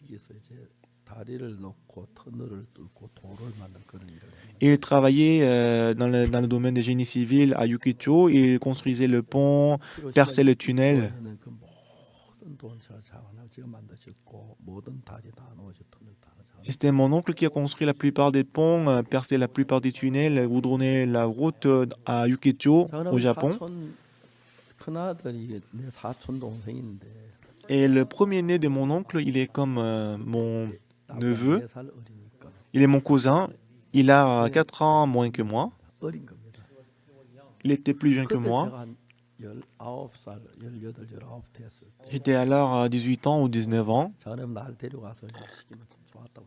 여기서 이제 다리를 놓고 터널을 뚫고 도로를 만든 그런 일을 해요. Il travaillait dans le domaine de génie civil à Yukito. Il construisait le pont, perçait le tunnel. 그 모든 돈 제가 작은아버지 Et c'était mon oncle qui a construit la plupart des ponts, percé la plupart des tunnels, goudronné la route à Yukecho, au Japon. Et le premier-né de mon oncle, il est comme mon neveu. Il est mon cousin. Il a 4 ans moins que moi. Il était plus jeune que moi. J'étais alors à 18 ans ou 19 ans.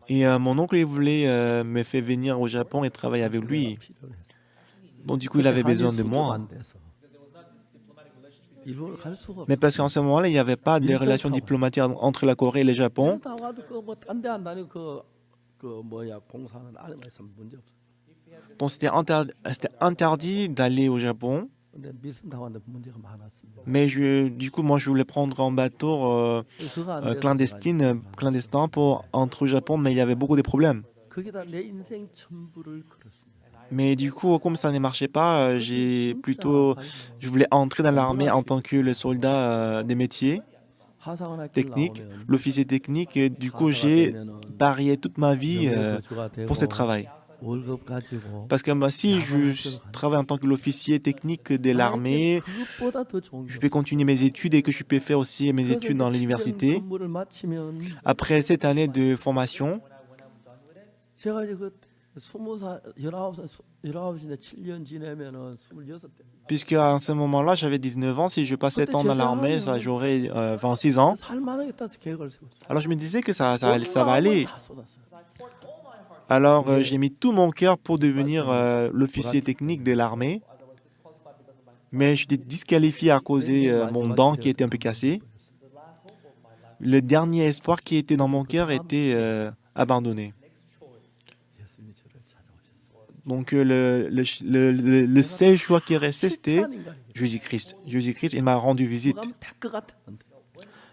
Et mon oncle, il voulait me faire venir au Japon et travailler avec lui. Donc du coup, il avait besoin de moi. Mais parce qu'en ce moment-là, il n'y avait pas de relations diplomatiques entre la Corée et le Japon. Donc c'était interdit d'aller au Japon. Mais du coup, moi, je voulais prendre un bateau clandestin pour entrer au Japon, mais il y avait beaucoup de problèmes. Mais du coup, comme ça ne marchait pas, je voulais entrer dans l'armée en tant que le soldat des métiers techniques, l'officier technique. Et du coup, j'ai parié toute ma vie pour ce travail. Parce que si je travaille en tant que l'officier technique de l'armée, je peux continuer mes études et que je peux faire aussi mes études dans l'université. Après cette année de formation, puisque à ce moment-là, j'avais 19 ans, si je passais tant dans l'armée, j'aurais 26 ans. Alors je me disais que ça va aller. Alors j'ai mis tout mon cœur pour devenir l'officier technique de l'armée. Mais j'étais disqualifié à cause de mon dent qui était un peu cassé. Le dernier espoir qui était dans mon cœur était abandonné. Donc le seul choix qui restait, c'était Jésus-Christ. Jésus-Christ, il m'a rendu visite.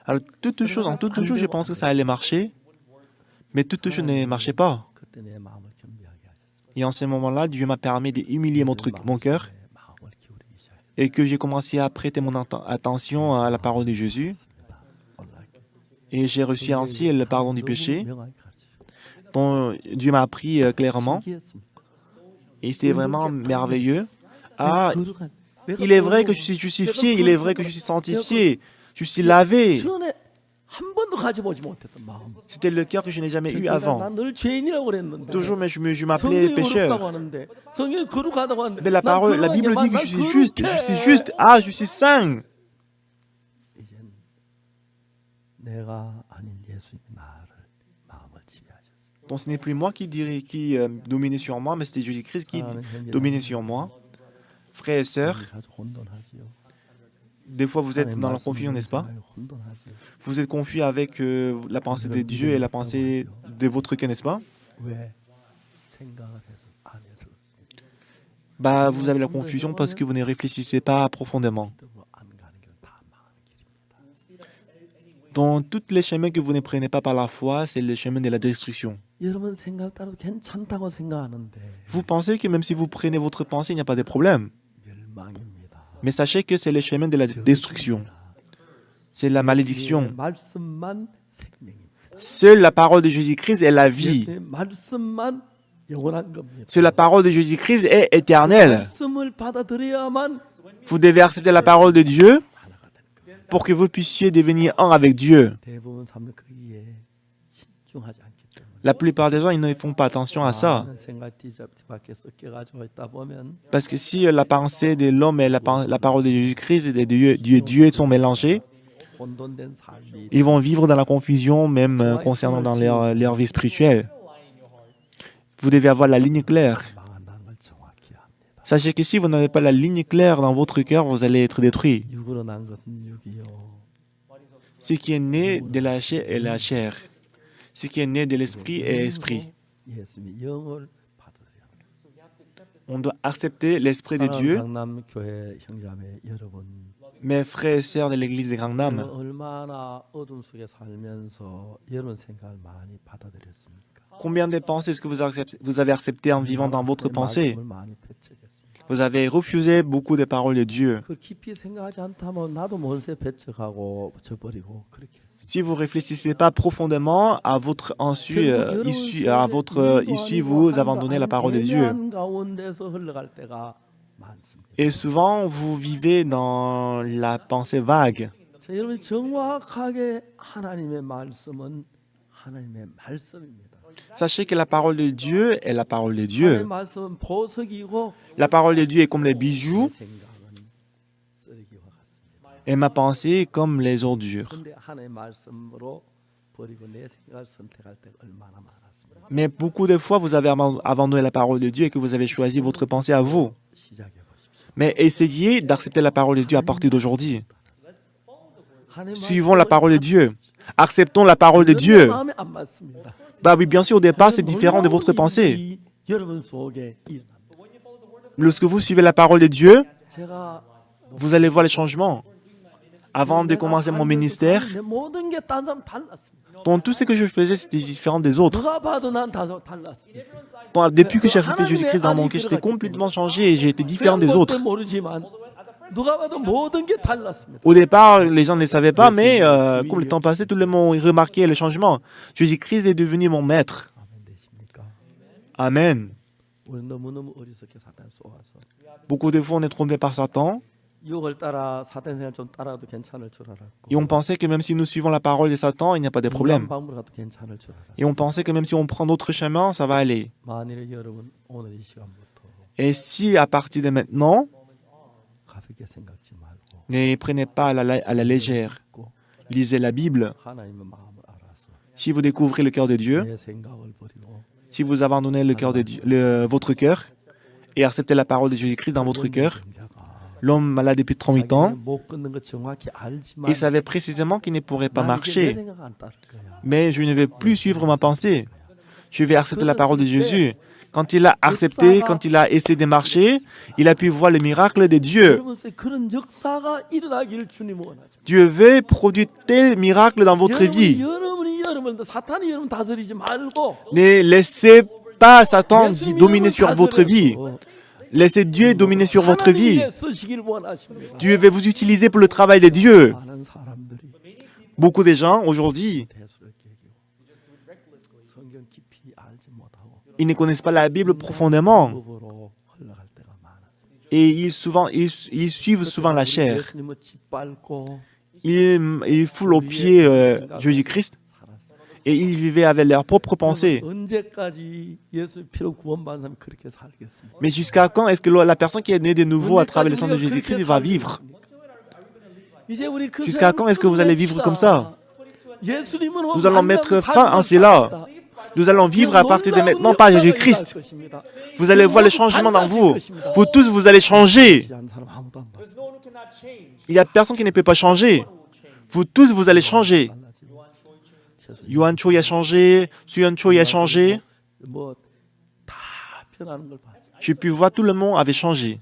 Alors en toute chose, je pensais que ça allait marcher, mais toute chose ne marchait pas. Et en ce moment-là, Dieu m'a permis d'humilier mon cœur et que j'ai commencé à prêter mon attention à la parole de Jésus. Et j'ai reçu ainsi le pardon du péché, dont Dieu m'a appris clairement. Et c'était vraiment merveilleux. Ah, il est vrai que je suis justifié, il est vrai que je suis sanctifié, je suis lavé. C'était le cœur que je n'ai jamais eu avant. Toujours, mais je m'appelais pécheur. Mais la Bible dit que je suis juste, je suis saint. Donc ce n'est plus moi qui dominait sur moi, mais c'était Jésus-Christ qui dominait sur moi. Frères et sœurs, des fois vous êtes dans la confusion, n'est-ce pas? Vous êtes confus avec la pensée de Dieu et la pensée de votre cœur, n'est-ce pas? Vous avez la confusion parce que vous ne réfléchissez pas profondément. Dans tous les chemins que vous ne prenez pas par la foi, c'est le chemin de la destruction. Vous pensez que même si vous prenez votre pensée, il n'y a pas de problème. Mais sachez que c'est le chemin de la destruction. C'est la malédiction. Seule la parole de Jésus-Christ est la vie. Seule la parole de Jésus-Christ est éternelle. Vous devez accepter la parole de Dieu pour que vous puissiez devenir un avec Dieu. La plupart des gens, ils ne font pas attention à ça. Parce que si la pensée de l'homme et la parole de Jésus-Christ et de Dieu sont mélangées, ils vont vivre dans la confusion, même concernant dans leur vie spirituelle. Vous devez avoir la ligne claire. Sachez que si vous n'avez pas la ligne claire dans votre cœur, vous allez être détruit. Ce qui est né de la chair est la chair. Ce qui est né de l'esprit est esprit. On doit accepter l'esprit de Dieu. Mes frères et sœurs de l'église de Gangnam, combien de pensées est-ce que vous avez acceptées en vivant dans votre pensée? Vous avez refusé beaucoup de paroles de Dieu. Si vous ne réfléchissez pas profondément à votre issue, vous abandonnez la parole de Dieu. Et souvent, vous vivez dans la pensée vague. Sachez que la parole de Dieu est la parole de Dieu. La parole de Dieu est comme les bijoux et ma pensée est comme les ordures. Mais beaucoup de fois, vous avez abandonné la parole de Dieu et que vous avez choisi votre pensée à vous. Mais essayez d'accepter la parole de Dieu à partir d'aujourd'hui. Suivons la parole de Dieu. Acceptons la parole de Dieu. Bah oui, bien sûr, au départ, c'est différent de votre pensée. Lorsque vous suivez la parole de Dieu, vous allez voir les changements. Avant de commencer mon ministère, dans tout ce que je faisais, c'était différent des autres. Depuis que j'ai accepté Jésus-Christ dans mon cœur, j'étais complètement changé et j'ai été différent des autres. Au départ, les gens ne le savaient pas, mais comme le temps passait, tout le monde a remarqué le changement. Jésus-Christ est devenu mon maître. Amen. Beaucoup de fois, on est trompé par Satan. Et on pensait que même si nous suivons la parole de Satan, il n'y a pas de problème. Et on pensait que même si on prend d'autres chemins, ça va aller. Et si à partir de maintenant, ne prenez pas à la légère, lisez la Bible. Si vous découvrez le cœur de Dieu, si vous abandonnez le cœur de Dieu, votre cœur et acceptez la parole de Jésus-Christ dans votre cœur, l'homme malade depuis 38 ans, il savait précisément qu'il ne pourrait pas marcher. Mais je ne vais plus suivre ma pensée. Je vais accepter la parole de Jésus. Quand il a accepté, quand il a essayé de marcher, il a pu voir le miracle de Dieu. Dieu veut produire tel miracle dans votre vie. Ne laissez pas Satan dominer sur votre vie. Laissez Dieu dominer sur votre vie. Dieu veut vous utiliser pour le travail de Dieu. Beaucoup de gens aujourd'hui, ils ne connaissent pas la Bible profondément. Et ils suivent souvent la chair. Ils foulent aux pieds Jésus-Christ et ils vivaient avec leurs propres pensées. Mais jusqu'à quand est-ce que la personne qui est née de nouveau à travers le sang de Jésus-Christ va vivre? Jusqu'à quand est-ce que vous allez vivre comme ça? Nous allons mettre fin à cela. Nous allons vivre à partir de maintenant par Jésus-Christ. Vous allez voir les changements dans vous. Vous tous, vous allez changer. Il n'y a personne qui ne peut pas changer. Vous tous, vous allez changer. Yohan Cho a changé, Suyeon Cho a changé. J'ai pu voir tout le monde avait changé.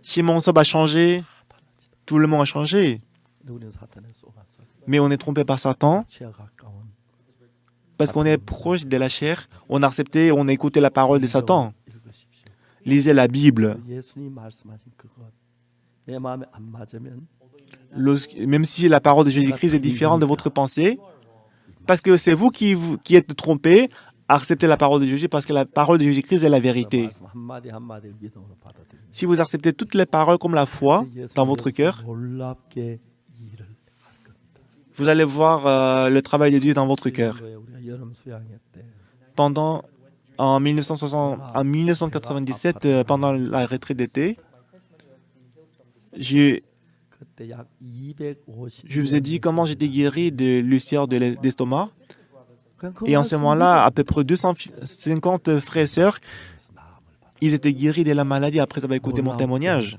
Shim Hong-sop a changé. Tout le monde a changé. Mais on est trompé par Satan. Parce qu'on est proche de la chair. On a accepté, on a écouté la parole de Satan. Lisez la Bible. Même si la parole de Jésus-Christ est différente de votre pensée, parce que c'est vous qui êtes trompé, acceptez la parole de Jésus parce que la parole de Jésus-Christ est la vérité. Si vous acceptez toutes les paroles comme la foi dans votre cœur, vous allez voir le travail de Dieu dans votre cœur. En 1997, pendant la retraite d'été, je vous ai dit comment j'étais guéri de l'ulcère d'estomac. Et en ce moment-là, à peu près 250 frères et sœurs, ils étaient guéris de la maladie après avoir écouté mon témoignage.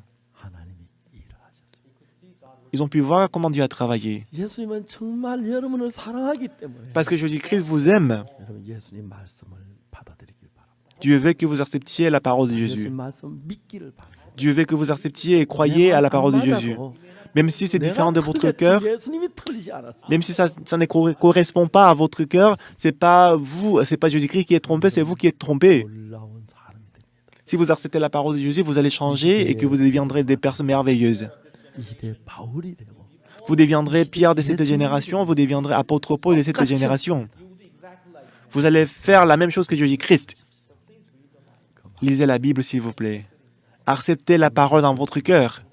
Ils ont pu voir comment Dieu a travaillé. Parce que Jésus-Christ vous aime. Dieu veut que vous acceptiez la parole de Jésus. Dieu veut que vous acceptiez et croyiez à la parole de Jésus. Même si c'est différent de votre cœur, même si ça ne correspond pas à votre cœur, c'est pas vous, c'est pas Jésus-Christ qui est trompé, c'est vous qui êtes trompé. Si vous acceptez la parole de Jésus, vous allez changer et que vous deviendrez des personnes merveilleuses. Vous deviendrez Pierre de cette génération, vous deviendrez apôtre Paul de cette génération. Vous allez faire la même chose que Jésus-Christ. Lisez la Bible, s'il vous plaît. Acceptez la parole dans votre cœur.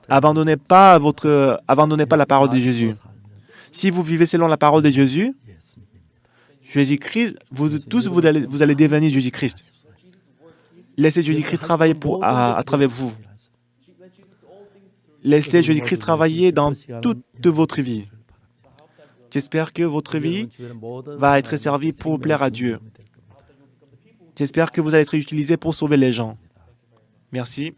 Abandonnez pas la parole de Jésus. Si vous vivez selon la parole de Jésus, Jésus-Christ, vous allez devenir Jésus-Christ. Laissez Jésus-Christ travailler à travers vous. Laissez Jésus-Christ travailler dans toute votre vie. J'espère que votre vie va être servie pour plaire à Dieu. J'espère que vous allez être utilisé pour sauver les gens. Merci.